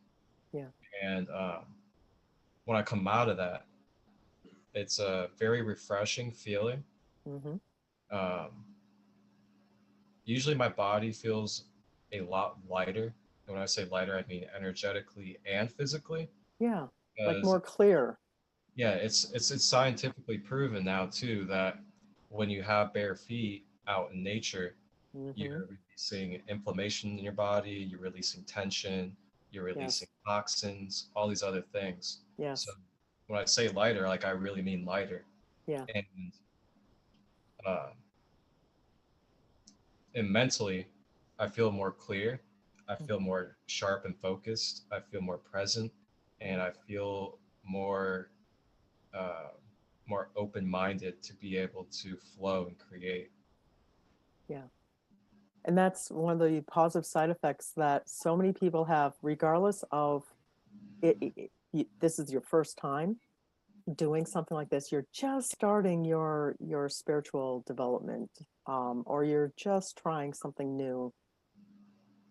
Yeah. And when I come out of that, it's a very refreshing feeling. Mm-hmm. Um, Usually my body feels a lot lighter. And when I say lighter, I mean energetically and physically. Yeah. Like Because more clear. yeah, it's scientifically proven now too that when you have bare feet out in nature, Mm-hmm. you're releasing inflammation in your body, you're releasing tension, you're releasing Yes. toxins, all these other things. So Yes. when I say lighter, like I really mean lighter. Yeah. And uh, and mentally, I feel more clear. I feel Mm-hmm. more sharp and focused. I feel more present, and Yeah. I feel uh, more open-minded to be able to flow and create. Yeah. And that's one of the positive side effects that so many people have, regardless of this is your first time doing something like this. You're just starting your spiritual development, or you're just trying something new,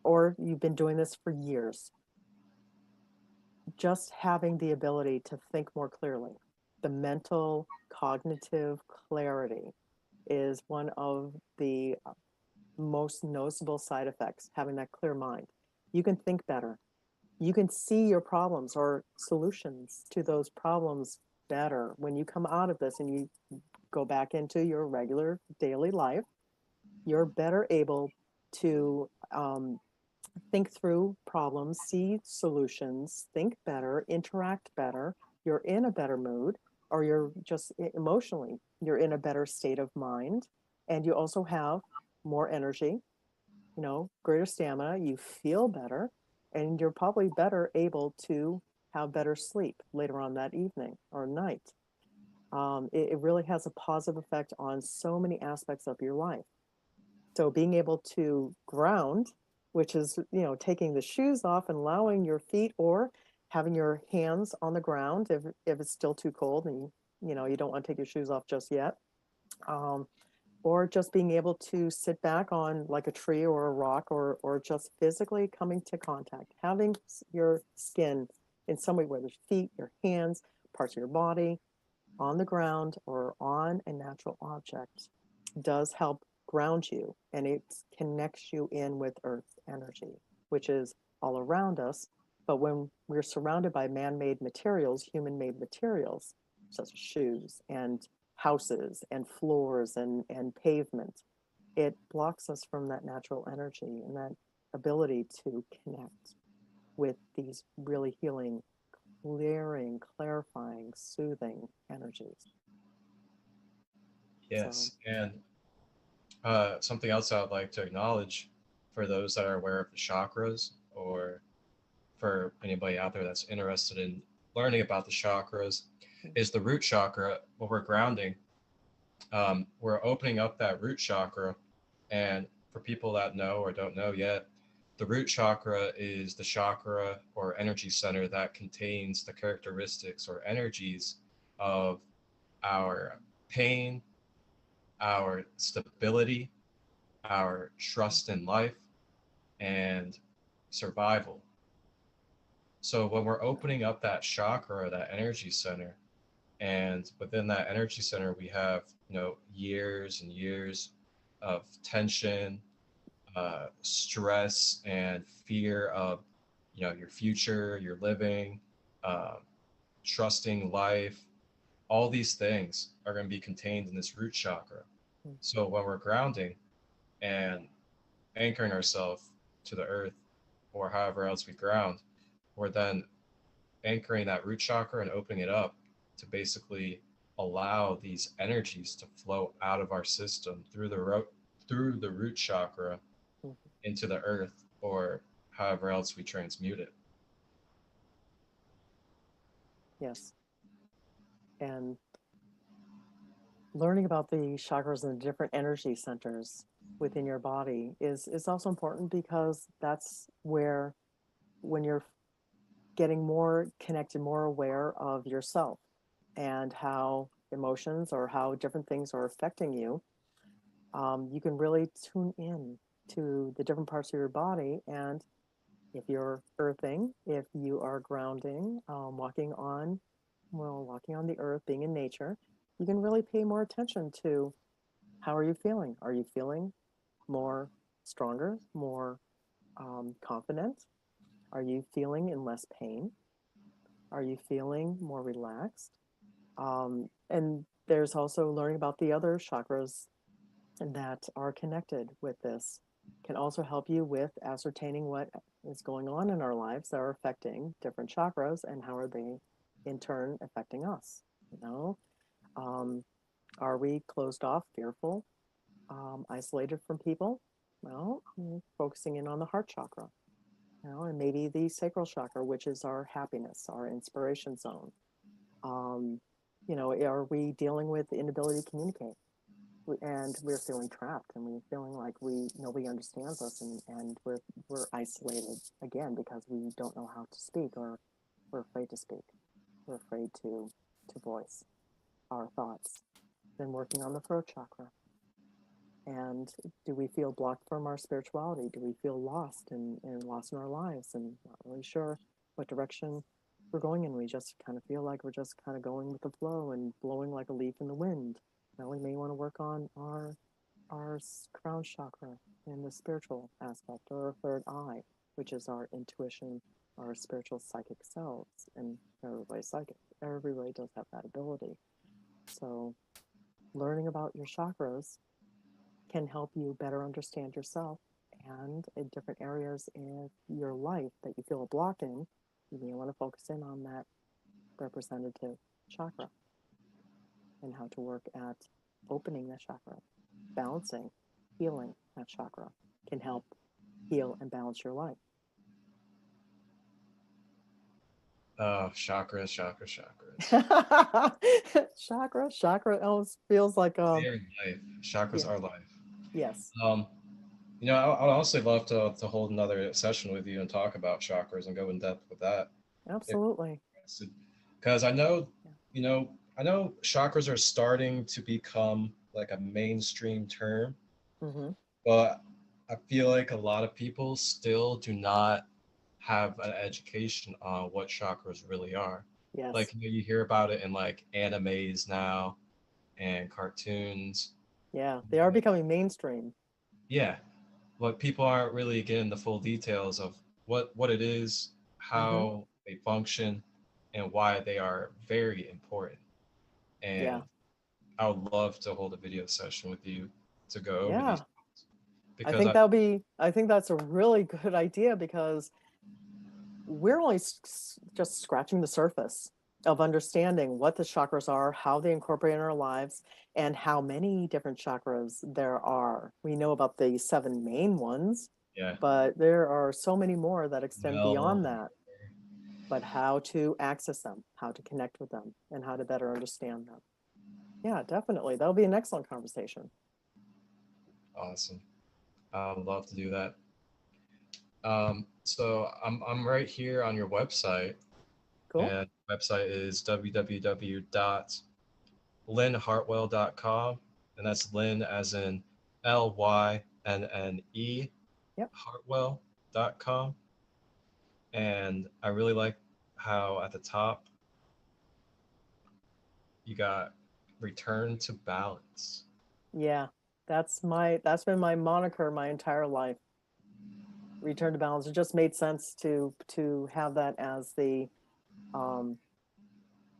or you've been doing this for years. Just having the ability to think more clearly, the mental cognitive clarity is one of the most noticeable side effects. Having that clear mind, you can think better, you can see your problems or solutions to those problems better when you come out of this and you go back into your regular daily life. You're better able to think through problems, see solutions, think better, interact better. You're in a better mood, or you're just emotionally, you're in a better state of mind. And you also have more energy, greater stamina, you feel better, and you're probably better able to have better sleep later on that evening or night. It really has a positive effect on so many aspects of your life. So being able to ground, which is, taking the shoes off and allowing your feet or having your hands on the ground if it's still too cold and you don't want to take your shoes off just yet. Um, or just being able to sit back on like a tree or a rock, or just physically coming to contact, having your skin in some way, whether it's feet, your hands, parts of your body on the ground or on a natural object, does help ground you, and it connects you in with earth energy, which is all around us. But when we're surrounded by man-made materials, human-made materials, such as shoes and houses and floors and pavement, it blocks us from that natural energy and that ability to connect with these really healing, clearing, clarifying, soothing energies. So, Yes, and something else I would like to acknowledge for those that are aware of the chakras, or for anybody out there that's interested in learning about the chakras, is the root chakra. When we're grounding, we're opening up that root chakra. And for people that know or don't know yet, The root chakra is the chakra or energy center that contains the characteristics or energies of our pain, our stability, our trust in life, and survival. So when we're opening up that chakra, that energy center, and within that energy center, we have, years and years of tension, stress, and fear of, your future, your living, uh, trusting life. All these things are going to be contained in this root chakra. Mm. So when we're grounding and anchoring ourselves to the earth or however else we ground, we're then anchoring that root chakra and opening it up to basically allow these energies to flow out of our system through the root chakra Mhm. into the earth or however else we transmute it. Yes. And learning about the chakras and the different energy centers within your body is also important because that's where, when you're getting more connected, more aware of yourself and how emotions or how different things are affecting you, you can really tune in to the different parts of your body. And if you're earthing, if you are grounding, walking on the earth, being in nature, you can really pay more attention to how are you feeling? Are you feeling more stronger, more confident? Are you feeling in less pain? Are you feeling more relaxed? And there's also learning about the other chakras that are connected with this can also help you with ascertaining what is going on in our lives that are affecting different chakras and how are they in turn affecting us. You know, um, are we closed off, fearful, isolated from people? Well, focusing in on the heart chakra, and maybe the sacral chakra, which is our happiness, our inspiration zone. Um, are we dealing with the inability to communicate? And we're feeling trapped, and we're feeling like nobody understands us, and we're isolated again because we don't know how to speak, or we're afraid to speak. We're afraid to voice our thoughts. Then working on the throat chakra. And do we feel blocked from our spirituality? Do we feel lost and lost in our lives and not really sure what direction we're going in? We just kind of feel like we're just kind of going with the flow and blowing like a leaf in the wind. Now we may want to work on our crown chakra and the spiritual aspect, or our third eye, which is our intuition, our spiritual psychic selves. And everybody's psychic. Everybody does have that ability. So learning about your chakras can help you better understand yourself, and in different areas in your life that you feel a block in, you may want to focus in on that representative chakra and how to work at opening that chakra, balancing, healing that chakra can help heal and balance your life. Chakras, chakras, chakras. Chakra almost feels like They're life. Chakras yeah, are life. yes, Um, I'd honestly love to hold another session with you and talk about chakras and go in depth with that. If absolutely. you're interested. Because I know, Yeah. I know chakras are starting to become like a mainstream term, Mm-hmm. but I feel like a lot of people still do not have an education on what chakras really are. Yes. Like, you hear about it in like animes now and cartoons. Yeah, they are becoming mainstream. Yeah, but people aren't really getting the full details of what it is, Mm-hmm. how they function, and why they are very important. Yeah. And I would love to hold a video session with you to go over these Yeah. because I I think that's a really good idea because we're only just scratching the surface of understanding what the chakras are, how they incorporate in our lives, and how many different chakras there are. We know about the seven main ones, yeah but there are so many more that extend well beyond that. But how to access them, how to connect with them, and how to better understand them. Yeah, definitely. That'll be an excellent conversation. awesome. I'd love to do that. So I'm right here on your website, Cool. and website is www.lynnhartwell.com, and that's Lynn as in Lynnne, Yep. hartwell.com. And I really like how at the top you got return to balance. Yeah. That's been my moniker my entire life. Return to balance. It just made sense to have that as the um,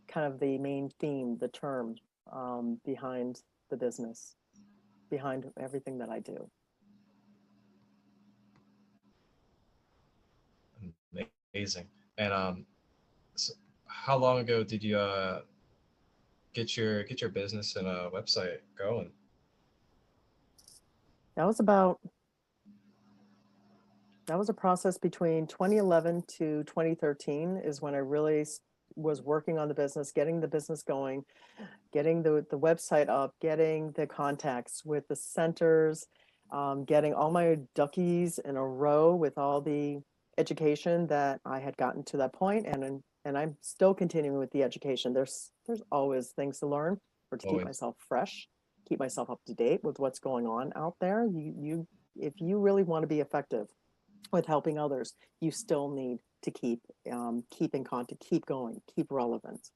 kind of the main theme, the term behind the business, behind everything that I do. Amazing. And so how long ago did you get your business and website going? That was about that was a process between 2011 to 2013 is when I really was working on the business, getting the business going, getting the website up, getting the contacts with the centers, getting all my duckies in a row with all the education that I had gotten to that point, and I'm still continuing with the education. There's always things to learn or to keep Always. myself fresh, keep myself up to date with what's going on out there. You if you really want to be effective with helping others, you still need to keep in contact, keep going, keep relevant.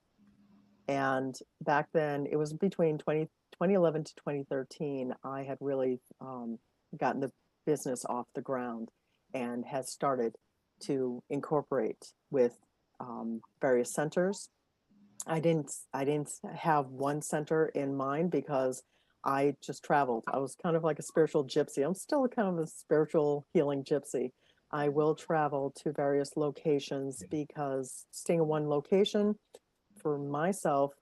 And back then, it was between 2011 to 2013, I had really gotten the business off the ground and had started to incorporate with various centers. I didn't have one center in mind because I just traveled. I was kind of like a spiritual gypsy. I'm still kind of a spiritual healing gypsy. I will travel to various locations Yeah. because staying in one location for myself,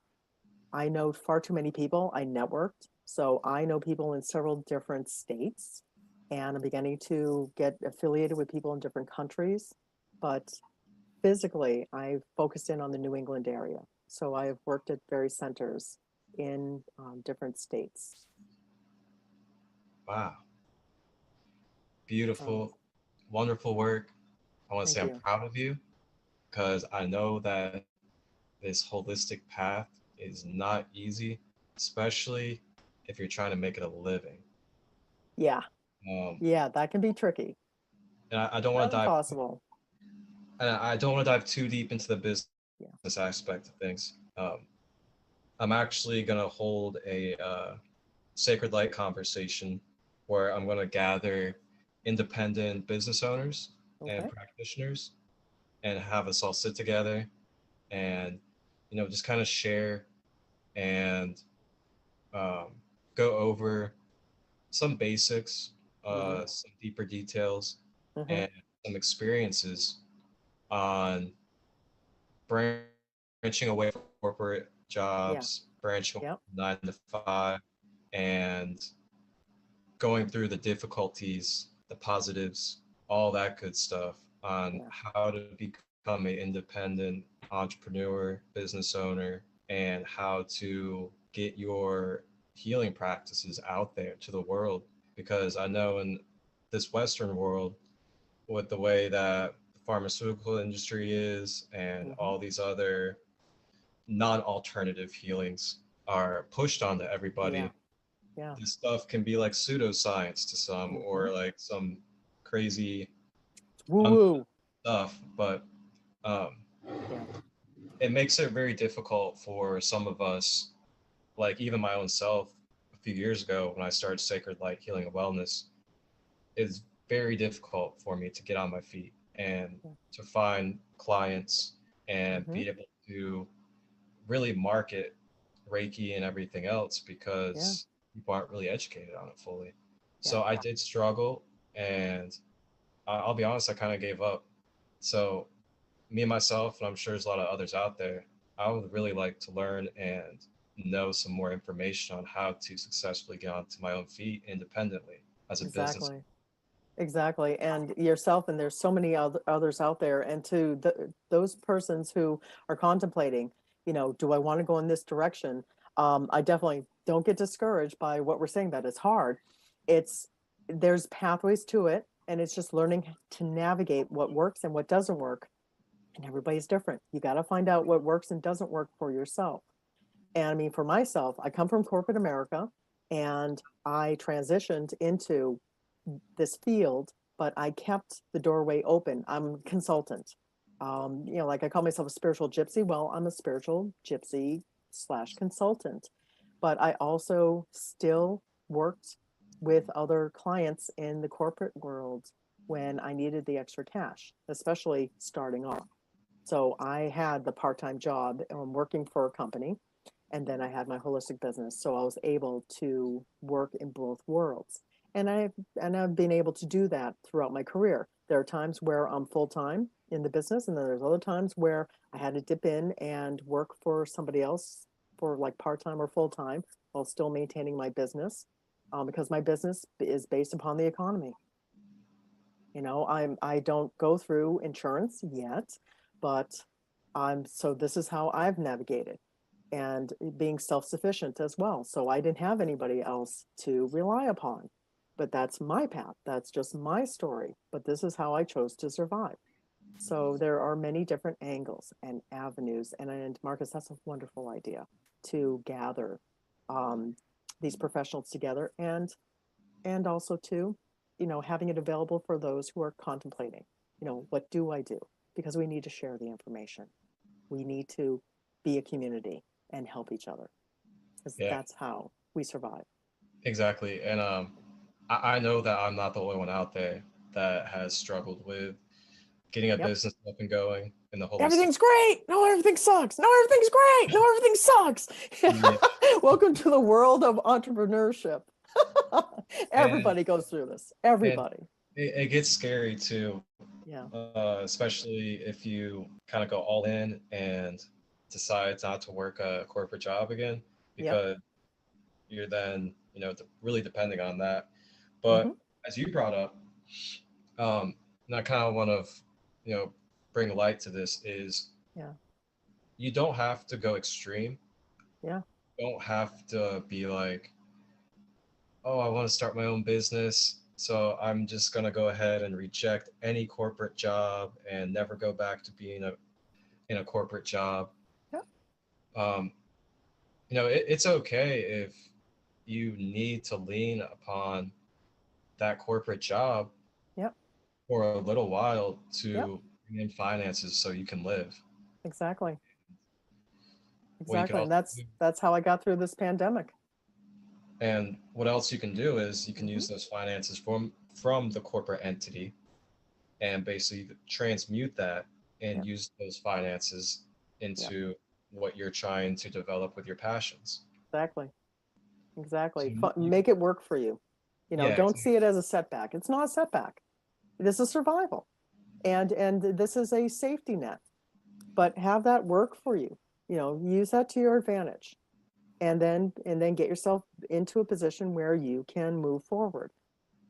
I know far too many people. I networked. So I know people in several different states, and I'm beginning to get affiliated with people in different countries. But physically, I focused in on the New England area. So I have worked at various centers in different states. Wow. So Beautiful, wonderful work. I want to say thank I'm you. proud of you because I know that this holistic path is not easy, especially if you're trying to make it a living. Yeah. Um, Yeah, that can be tricky. and I don't want Not to dive, impossible. and I don't want to dive too deep into the business Yeah. aspect of things. I'm actually gonna hold a sacred light conversation where I'm gonna gather independent business owners and Okay. practitioners and have us all sit together and just kind of share and um, go over some basics, Mm-hmm. some deeper details, Mm-hmm. and some experiences on branching away from corporate jobs, Yeah. branching away from Yep. 9 to 5, and going through the difficulties, the positives, all that good stuff on Yeah. how to become an independent entrepreneur, business owner, and how to get your healing practices out there to the world. Because I know in this Western world, with the way that the pharmaceutical industry is and Mm-hmm. all these other non alternative healings are pushed onto Yeah. everybody, Yeah. this stuff can be like pseudoscience to some Mm-hmm. or like some crazy Woo un woo. stuff, but um, Yeah. it makes it very difficult for some of us, like even my own self a few years ago when I started Sacred Light Healing and Wellness, it's very difficult for me to get on my feet and Yeah. to find clients and Mm-hmm. be able to really market Reiki and everything else Yeah. because people aren't really educated on it fully. Yeah. So I did struggle, and I'll be honest, I kind of gave up. So me and myself, and I'm sure there's a lot of others out there, I would really like to learn and know some more information on how to successfully get onto my own feet independently as a business. Exactly. Exactly. And yourself, and there's so many others out there. And to those persons who are contemplating, do I want to go in this direction? I definitely don't get discouraged by what we're saying that it's hard. It's There's pathways to it. And it's just learning to navigate what works and what doesn't work. And everybody's different. You got to find out what works and doesn't work for yourself. And I mean, for myself, I come from corporate America and I transitioned into this field, but I kept the doorway open. I'm a consultant. Like I call myself a spiritual gypsy. Well, I'm a spiritual gypsy slash consultant, but I also still worked with other clients in the corporate world when I needed the extra cash, especially starting off. So I had the part-time job working for a company, and then I had my holistic business. So I was able to work in both worlds. And I've been able to do that throughout my career. There are times where I'm full-time in the business, and then there's other times where I had to dip in and work for somebody else for like part-time or full-time while still maintaining my business, because my business is based upon the economy. I don't go through insurance yet, but so this is how I've navigated, and being self-sufficient as well. So I didn't have anybody else to rely upon. But that's my path. That's just my story. But this is how I chose to survive. So there are many different angles and avenues. And Marcus, that's a wonderful idea to gather um, these professionals together, and also to, having it available for those who are contemplating, what do I do? Because we need to share the information. We need to be a community and help each other, because Yeah, that's how we survive. exactly. And I know that I'm not the only one out there that has struggled with getting a Yep. business up and going in the holistic. Everything's great. No, everything sucks. No, everything's great. No, everything sucks. Yeah. Welcome to the world of entrepreneurship. And Everybody goes through this. and Everybody. it gets scary too, Yeah. especially if you kind of go all in and decide not to work a corporate job again, Yep. because you're then, really depending on that. Hmm. But as you brought up, and I kind of want to, you know, bring light to this is Yeah. you don't have to go extreme. Yeah. You don't have to be like, oh, I want to start my own business. So I'm just going to go ahead and reject any corporate job and never go back to being in a corporate job. Yep. Um, it's okay if you need to lean upon that corporate job Yep. for a little while Yep. to bring in finances so you can live. Exactly. What you can Exactly. And also that's do, that's how I got through this pandemic. and what else you can do is you can Hmm. use those finances from the corporate entity and basically transmute that and Yep. use those finances Yep. into what you're trying to develop with your passions. Exactly. So Exactly. you, Make it work for you. yeah, Don't see it as a setback. It's not a setback. This is survival. And this is a safety net. But have that work for you. Use that to your advantage, and then get yourself into a position where you can move forward.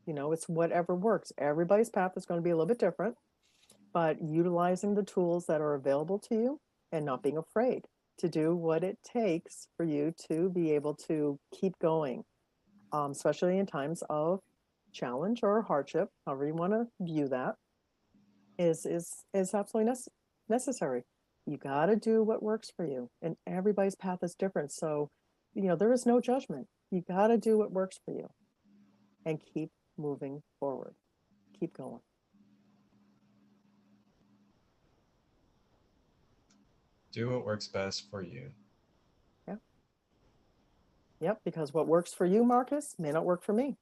It's whatever works. Everybody's path is going to be a little bit different, but utilizing the tools that are available to you and not being afraid to do what it takes for you to be able to keep going, especially in times of challenge or hardship, however you want to view that, is absolutely necessary. You got to do what works for you, and everybody's path is different. So, there is no judgment. You got to do what works for you and keep moving forward. Keep going. do what works best for you. Yeah. Yep. Because what works for you, Marcus, may not work for me.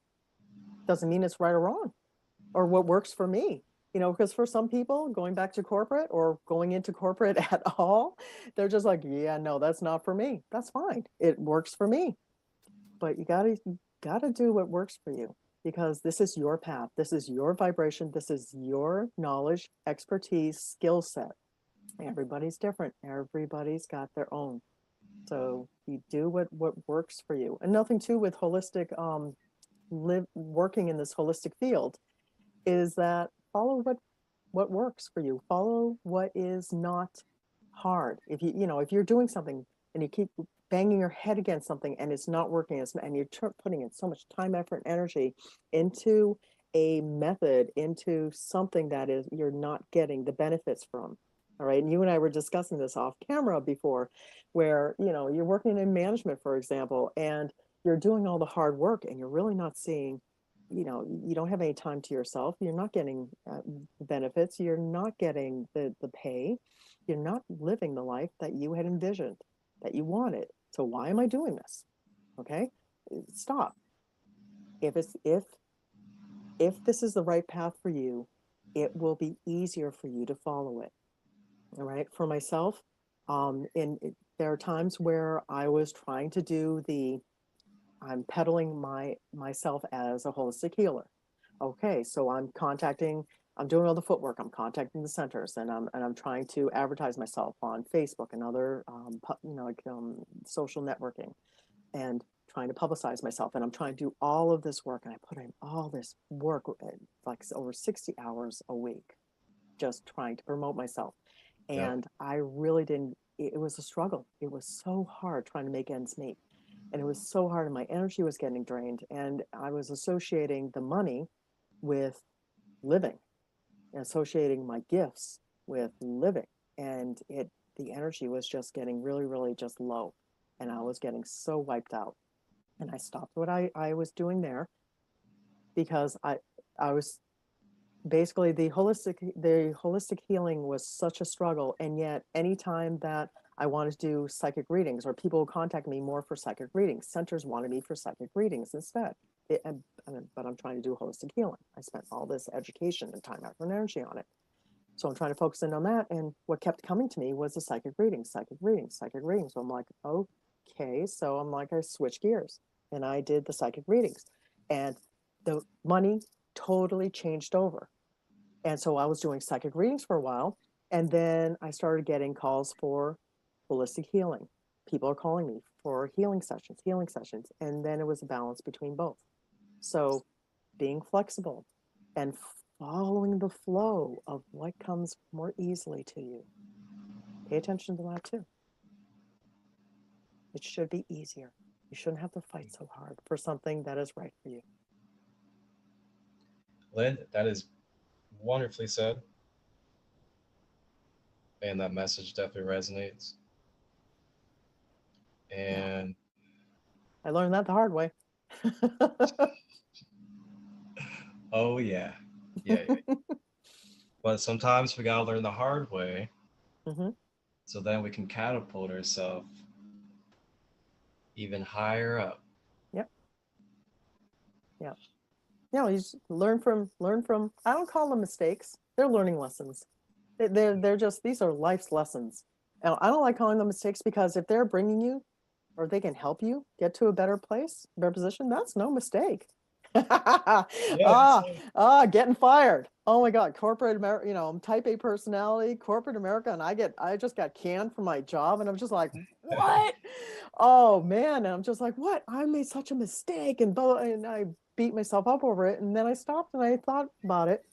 Doesn't mean it's right or wrong, or what works for me. Because for some people, going back to corporate or going into corporate at all, they're just like, yeah, no, that's not for me. That's fine. It works for me. But you gotta do what works for you, because this is your path. This is your vibration. This is your knowledge, expertise, skill set. Everybody's different. Everybody's got their own. So you do what works for you. And nothing too with holistic live working in this holistic field is that follow what works for you. Follow what is not hard. If you're doing something and you keep banging your head against something and it's not working, and you're putting in so much time, effort, and energy into a method into something that is you're not getting the benefits from. All right. And you and I were discussing this off camera before, where, you're working in management, for example, and you're doing all the hard work and you're really not seeing, you don't have any time to yourself. You're not getting benefits. You're not getting the pay. You're not living the life that you had envisioned, that you wanted. So why am I doing this? Okay. Stop. If this is the right path for you, it will be easier for you to follow it. All right. For myself, there are times where I was trying to do I'm peddling myself as a holistic healer. Okay, so I'm doing all the footwork. I'm contacting the centers, and I'm trying to advertise myself on Facebook and other social networking, and trying to publicize myself. And I'm trying to do all of this work, and I put in all this work, like over 60 hours a week, just trying to promote myself. Yep. And I really didn't. It was a struggle. It was so hard trying to make ends meet, and it was so hard, and my energy was getting drained, and I was associating the money with living, and associating my gifts with living, and the energy was just getting really, really just low, and I was getting so wiped out. And I stopped what I was doing there, because I was basically the holistic healing was such a struggle. And yet anytime that I wanted to do psychic readings, or people would contact me more for psychic readings, centers wanted me for psychic readings instead. But I'm trying to do holistic healing. I spent all this education and time, effort, and energy on it. So I'm trying to focus in on that. And what kept coming to me was the psychic readings, psychic readings, psychic readings. So I'm like, okay. So I'm like, I switched gears and I did the psychic readings, and the money totally changed over. And so I was doing psychic readings for a while. And then I started getting calls for holistic healing. People are calling me for healing sessions. And then it was a balance between both. So being flexible and following the flow of what comes more easily to you. Pay attention to that too. It should be easier. You shouldn't have to fight so hard for something that is right for you. Lynn, that is wonderfully said. And that message definitely resonates. Yeah. And I learned that the hard way. oh yeah. Yeah, yeah. But sometimes we gotta learn the hard way, Mm-hmm. so then we can catapult ourselves even higher up. Yep. Yeah. You just learn from. I don't call them mistakes. They're learning lessons. They're just, these are life's lessons. And I don't like calling them mistakes, because if they're bringing you, or they can help you get to a better place, better position, that's no mistake. Yeah, it's Getting fired. Oh my God, corporate America, I'm type A personality, corporate America, and I just got canned from my job, and I'm just like, what? Oh man, and I'm just like, what? I made such a mistake, and I beat myself up over it, and then I stopped and I thought about it.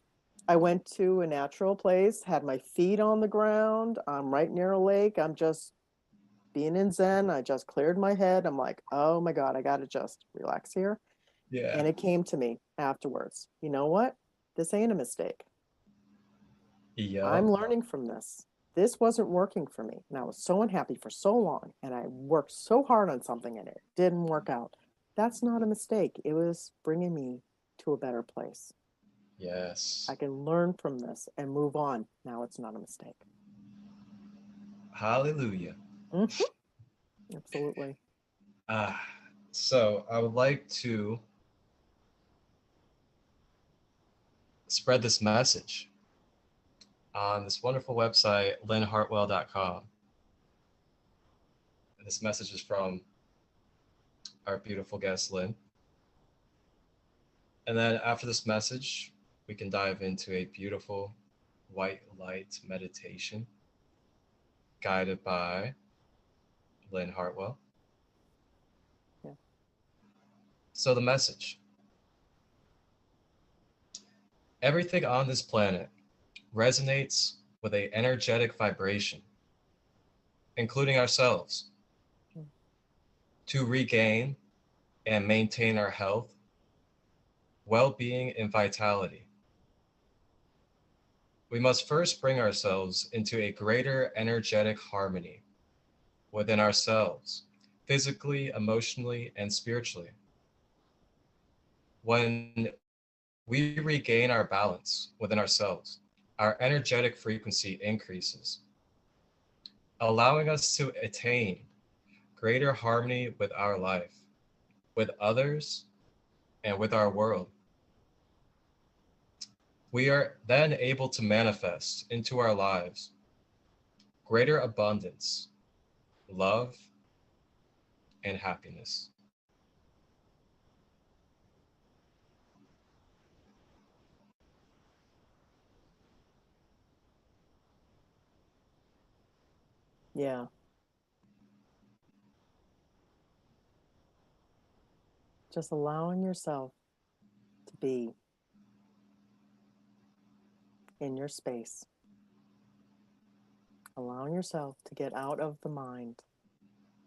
I went to a natural place, had my feet on the ground. I'm right near a lake. I'm just being in Zen. I just cleared my head. I'm like, oh my God, I got to just relax here. yeah. And it came to me afterwards. You know what? This ain't a mistake. Yup. I'm learning from this. This wasn't working for me. And I was so unhappy for so long. And I worked so hard on something and it didn't work out. That's not a mistake. It was bringing me to a better place. Yes. I can learn from this and move on. Now it's not a mistake. Hallelujah. Mm-hmm. Absolutely. Ah, so I would like to spread this message on this wonderful website, linhartwell.com. And this message is from our beautiful guest, Lynne. And then after this message, we can dive into a beautiful white light meditation guided by Lynne Hartwell. Yeah. So, the message: everything on this planet resonates with an energetic vibration, including ourselves. Mm. To regain and maintain our health, well-being, and vitality. We must first bring ourselves into a greater energetic harmony within ourselves, physically, emotionally, and spiritually. When we regain our balance within ourselves, our energetic frequency increases, allowing us to attain greater harmony with our life, with others, and with our world. We are then able to manifest into our lives greater abundance, love, and happiness. Yeah. Just allowing yourself to be in your space, allowing yourself to get out of the mind,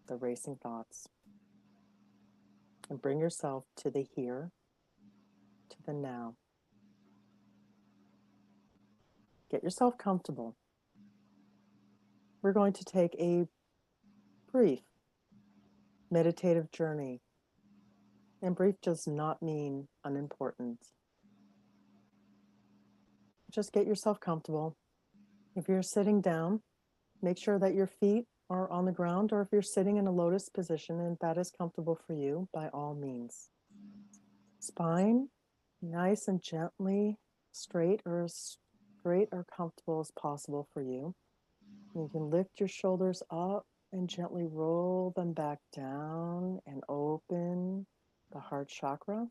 the racing thoughts, and bring yourself to the here, to the now. Get yourself comfortable. We're going to take a brief meditative journey. And brief does not mean unimportant. Just get yourself comfortable. If you're sitting down, make sure that your feet are on the ground, or if you're sitting in a lotus position and that is comfortable for you, by all means. Spine nice and gently straight, or as straight or comfortable as possible for you. You can lift your shoulders up and gently roll them back down and open the heart chakra.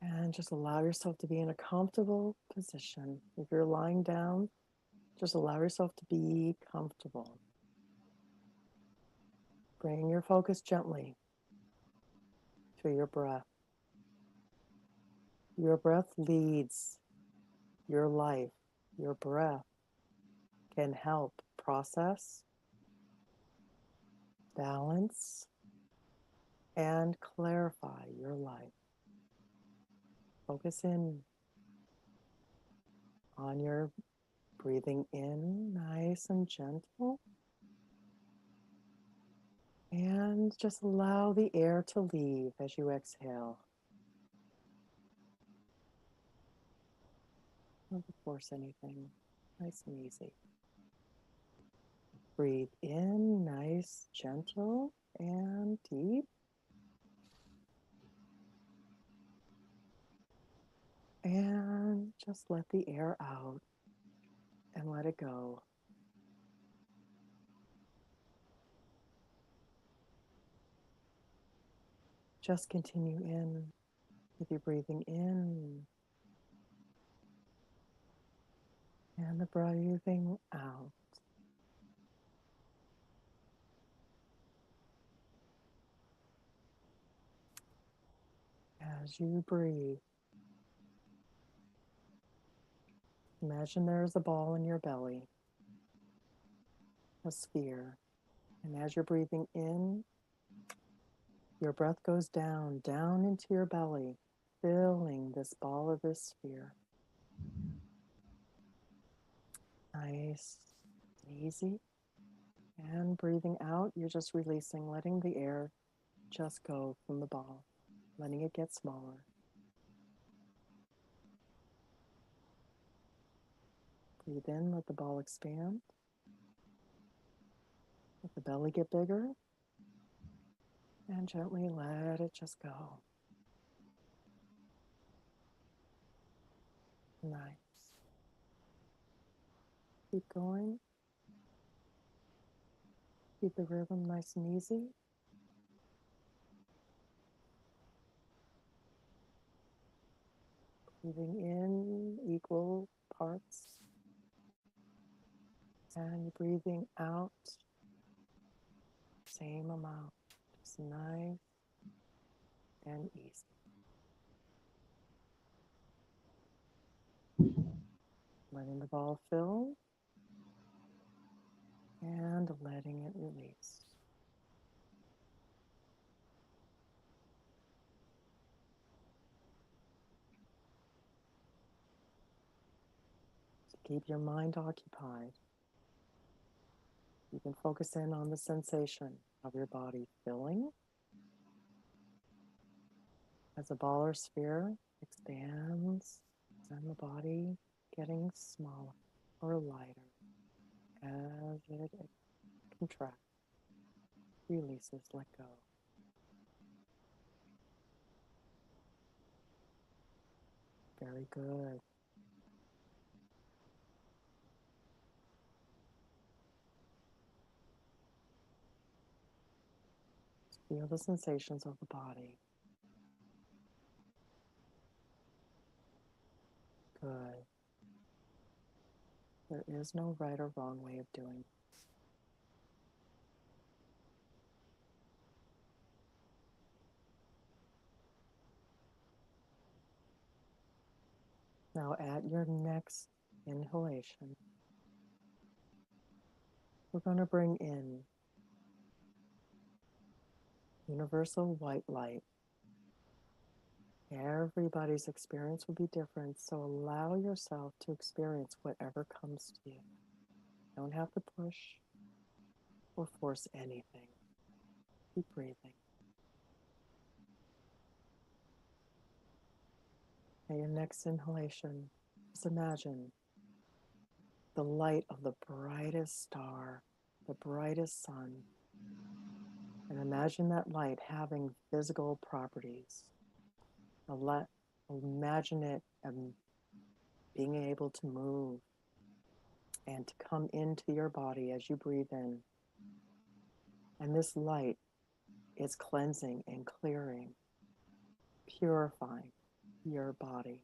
And just allow yourself to be in a comfortable position. If you're lying down, just allow yourself to be comfortable. Bring your focus gently to your breath. Your breath leads your life. Your breath can help process, balance, and clarify your life. Focus in on your breathing in, nice and gentle. And just allow the air to leave as you exhale. Don't force anything. Nice and easy. Breathe in, nice, gentle, and deep. And just let the air out and let it go. Just continue in with your breathing in and the breathing out. As you breathe, imagine there is a ball in your belly, a sphere. And as you're breathing in, your breath goes down, down into your belly, filling this ball of this sphere. Nice and easy. And breathing out, you're just releasing, letting the air just go from the ball, letting it get smaller. Breathe in, let the ball expand. Let the belly get bigger. And gently let it just go. Nice. Keep going. Keep the rhythm nice and easy. Breathing in equal parts. And breathing out, same amount. Just nice and easy. Letting the ball fill and letting it release. keep your mind occupied, you can focus in on the sensation of your body filling as a ball or sphere expands and the body getting smaller or lighter as it contracts, releases, let go. Very good. Feel the sensations of the body. Good. There is no right or wrong way of doing it. Now at your next inhalation, we're going to bring in universal white light. Everybody's experience will be different, so allow yourself to experience whatever comes to you. You don't have to push or force anything. Keep breathing. At your next inhalation, just imagine the light of the brightest star, the brightest sun, and imagine that light having physical properties. Imagine it being able to move and to come into your body as you breathe in. And this light is cleansing and clearing, purifying your body,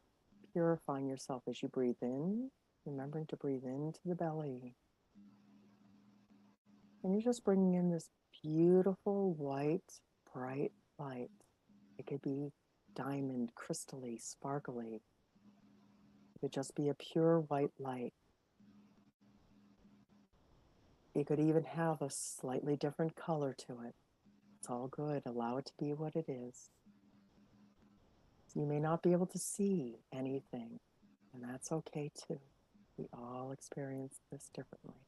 purifying yourself as you breathe in, remembering to breathe into the belly. And you're just bringing in this beautiful, white, bright light. It could be diamond, crystally, sparkly. It could just be a pure white light. It could even have a slightly different color to it. It's all good. Allow it to be what it is. You may not be able to see anything, and that's okay too. We all experience this differently.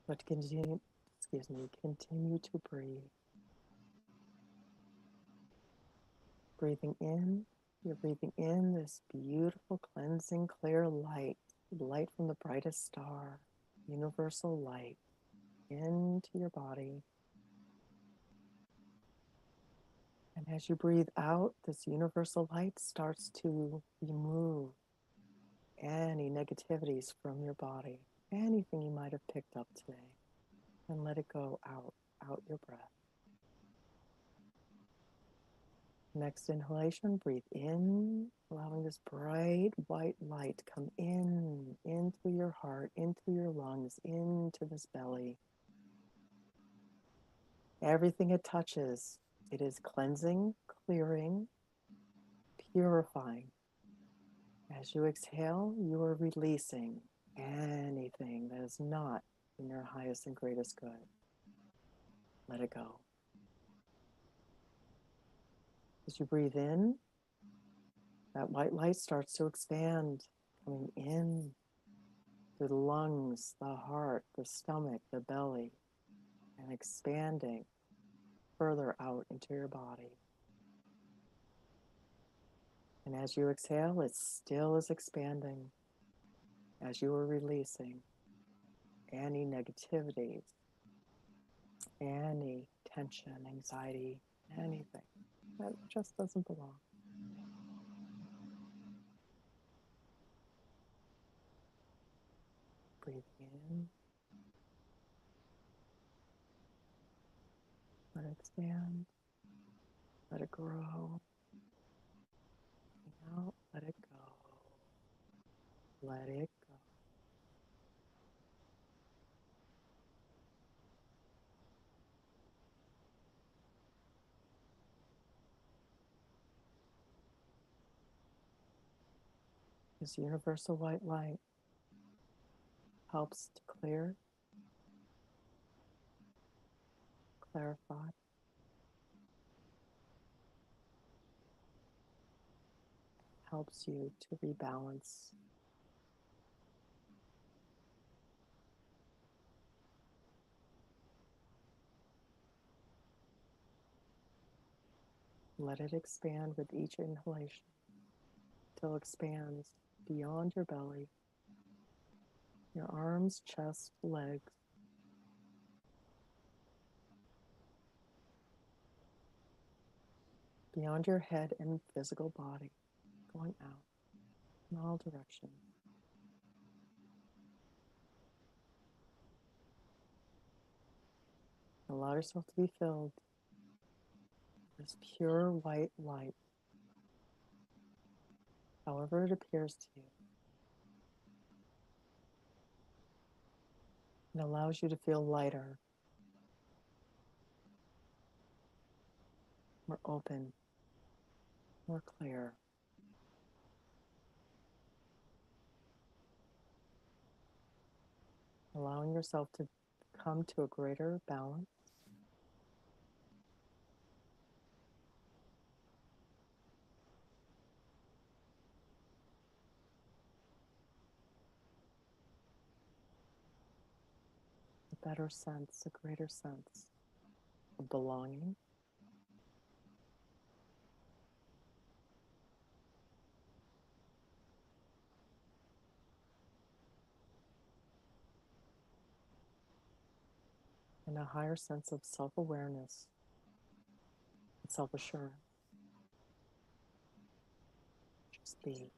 But continue to breathe. Breathing in, you're breathing in this beautiful, cleansing, clear light from the brightest star, universal light, into your body. And as you breathe out, this universal light starts to remove any negativities from your body, anything you might have picked up today, and let it go out your breath. Next inhalation, breathe in, allowing this bright white light to come into your heart, into your lungs, into this belly. Everything it touches, it is cleansing, clearing, purifying. As you exhale, you are releasing anything that is not in your highest and greatest good. Let it go. As you breathe in, that white light starts to expand, coming in through the lungs, the heart, the stomach, the belly, and expanding further out into your body. And as you exhale, it still is expanding as you are releasing any negativities, any tension, anxiety, anything that just doesn't belong. Breathe in. Let it expand. Let it grow. Out. Let it go. Let it go. This universal white light helps to clarify, helps you to rebalance. Let it expand with each inhalation till it expands beyond your belly, your arms, chest, legs, beyond your head and physical body, going out in all directions. Allow yourself to be filled with this pure white light, however it appears to you. It allows you to feel lighter, more open, more clear. Allowing yourself to come to a greater balance. A better sense, a greater sense of belonging. And a higher sense of self-awareness and self-assurance. Just be.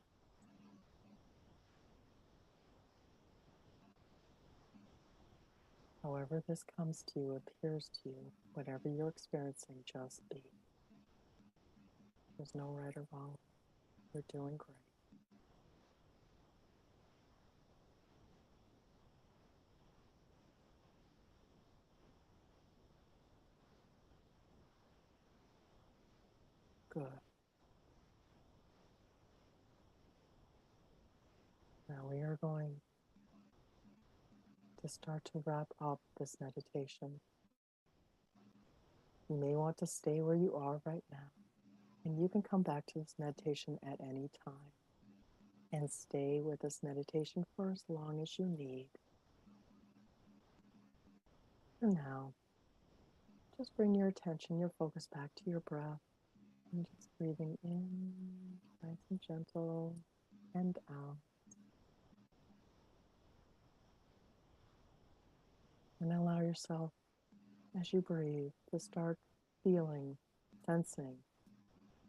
However this comes to you, appears to you, whatever you're experiencing, just be. There's no right or wrong. You're doing great. Good. Now we are going to start to wrap up this meditation. You may want to stay where you are right now, and you can come back to this meditation at any time and stay with this meditation for as long as you need. For now, just bring your attention, your focus back to your breath, and just breathing in, nice and gentle, and out. And allow yourself, as you breathe, to start feeling, sensing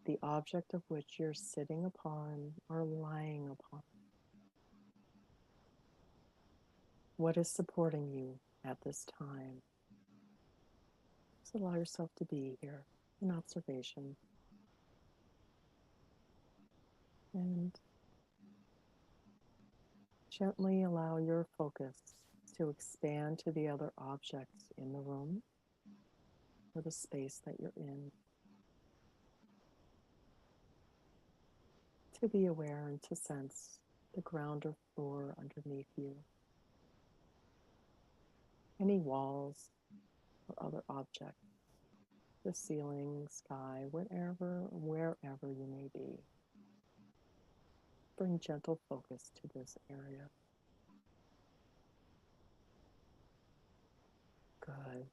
the object of which you're sitting upon or lying upon. What is supporting you at this time? Just allow yourself to be here in observation. And gently allow your focus to expand to the other objects in the room or the space that you're in. To be aware and to sense the ground or floor underneath you. Any walls or other objects, the ceiling, sky, wherever you may be. Bring gentle focus to this area. Good.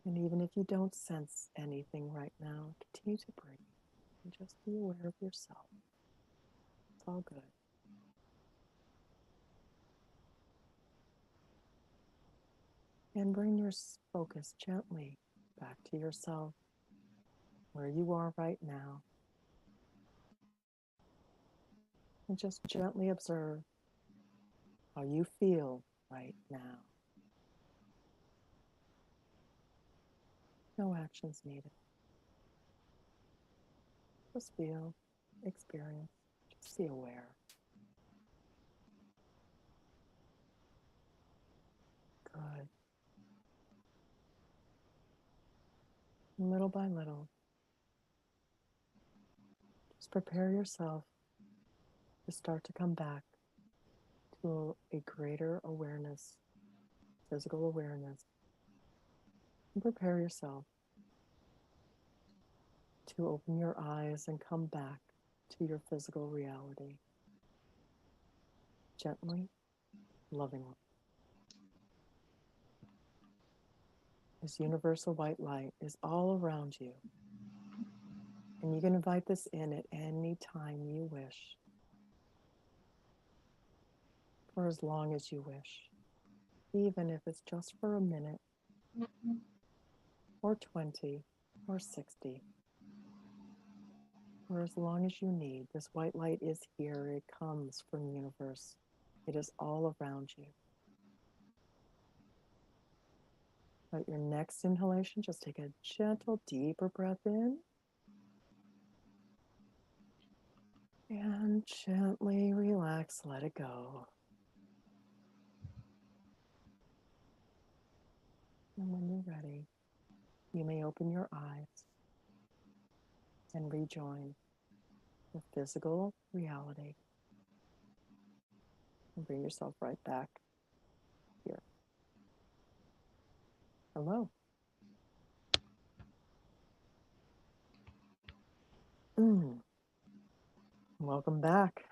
And even if you don't sense anything right now, continue to breathe and just be aware of yourself. It's all good. And bring your focus gently back to yourself, where you are right now. And just gently observe how you feel right now. No actions needed. Just feel, experience, just be aware. Good. And little by little, just prepare yourself to start to come back to a greater awareness, physical awareness. And prepare yourself to open your eyes and come back to your physical reality. Gently, lovingly. This universal white light is all around you. And you can invite this in at any time you wish, for as long as you wish, even if it's just for a minute, or 20, or 60, for as long as you need. This white light is here. It comes from the universe. It is all around you. At your next inhalation, just take a gentle, deeper breath in. And gently relax, let it go. And when you're ready, you may open your eyes and rejoin the physical reality. And bring yourself right back here. Hello. Welcome back.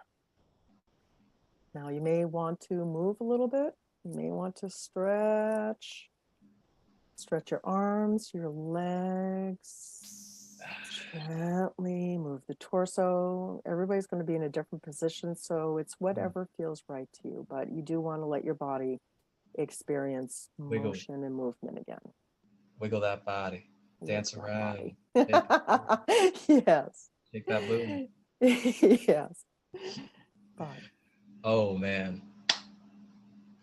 Now you may want to move a little bit. You may want to stretch your arms, your legs. Gently move the torso. Everybody's going to be in a different position, so it's whatever feels right to you. But you do want to let your body experience motion and movement again. Wiggle that body. Dance around. Yes. Shake that booty. Yes. But oh man.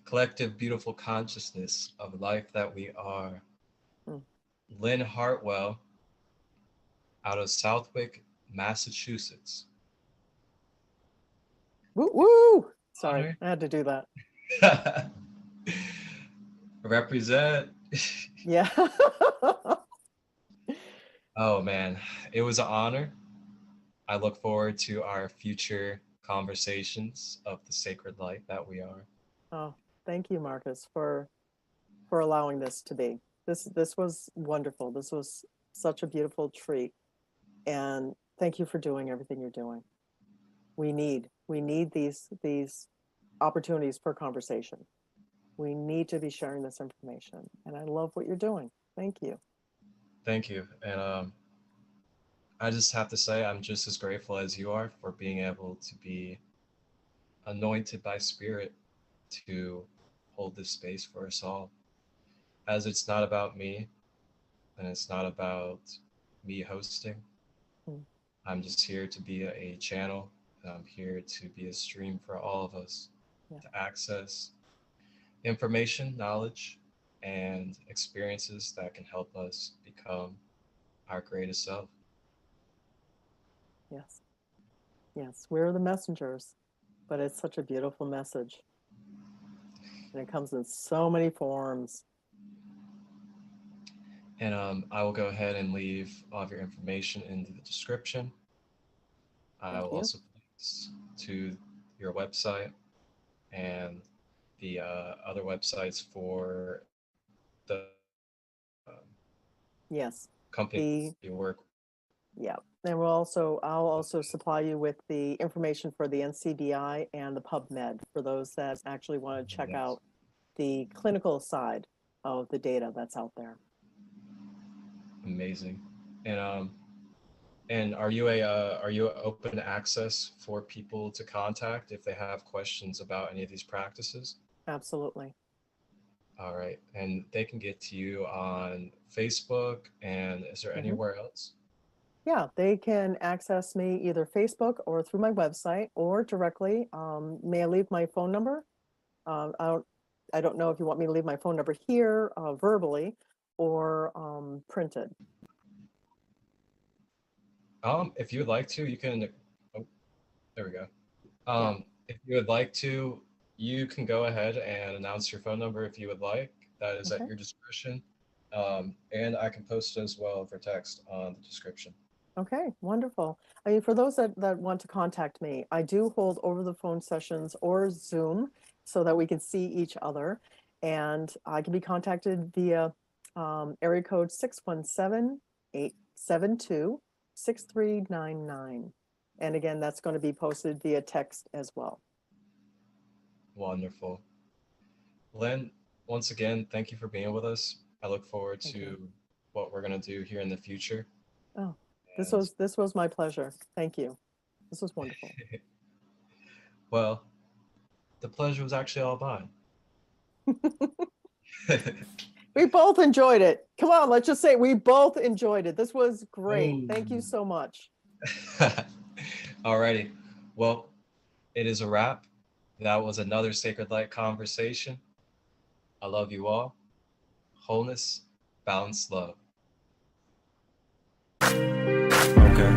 Collective beautiful consciousness of life that we are. Lynne Hartwell out of Southwick, Massachusetts. Woo woo! Sorry, I had to do that. Represent. Yeah. oh man, it was an honor. I look forward to our future conversations of the sacred light that we are. Oh, thank you, Marcus, for allowing this to be. This was wonderful. This was such a beautiful treat. And thank you for doing everything you're doing. We need these opportunities for conversation. We need to be sharing this information. And I love what you're doing. Thank you. Thank you. And I just have to say, I'm just as grateful as you are for being able to be anointed by Spirit to hold this space for us all. As it's not about me and it's not about me hosting. I'm just here to be a channel. I'm here to be a stream for all of us to access information, knowledge, and experiences that can help us become our greatest self. Yes. Yes, we're the messengers, but it's such a beautiful message. And it comes in so many forms. And I will go ahead and leave all of your information in the description. I will also links to your website and the other websites for the yes company you work with. Yeah, and I'll also supply you with the information for the NCBI and the PubMed for those that actually want to check out the clinical side of the data that's out there. Amazing. And are you open access for people to contact if they have questions about any of these practices? Absolutely. All right, and they can get to you on Facebook, and is there anywhere else? Yeah, they can access me either Facebook or through my website or directly. May I leave my phone number? I don't know if you want me to leave my phone number here verbally or printed. If you would like to, you can. Oh, there we go. If you would like to, you can go ahead and announce your phone number if you would like. That is at your discretion. And I can post it as well for text on the description. Okay, wonderful. I mean, for those that want to contact me, I do hold over the phone sessions or Zoom so that we can see each other. And I can be contacted via area code 617-872-6399. And again, that's going to be posted via text as well. Wonderful. Lynne, once again, thank you for being with us. I look forward to what we're going to do here in the future. Oh, And, this was my pleasure. Thank you. This was wonderful. well, the pleasure was actually all mine. We both enjoyed it. Come on, let's just say we both enjoyed it. This was great. Ooh. Thank you so much. Alrighty. Well, it is a wrap. That was another Sacred Light conversation. I love you all. Wholeness, balance, love. Okay.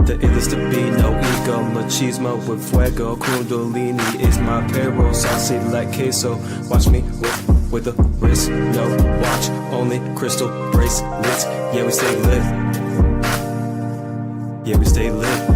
The illest to be, no ego, machismo with fuego. Kundalini is my peril, saucy like queso. Watch me with a wrist, no watch, only crystal bracelets. Yeah, we stay lit. Yeah, we stay lit.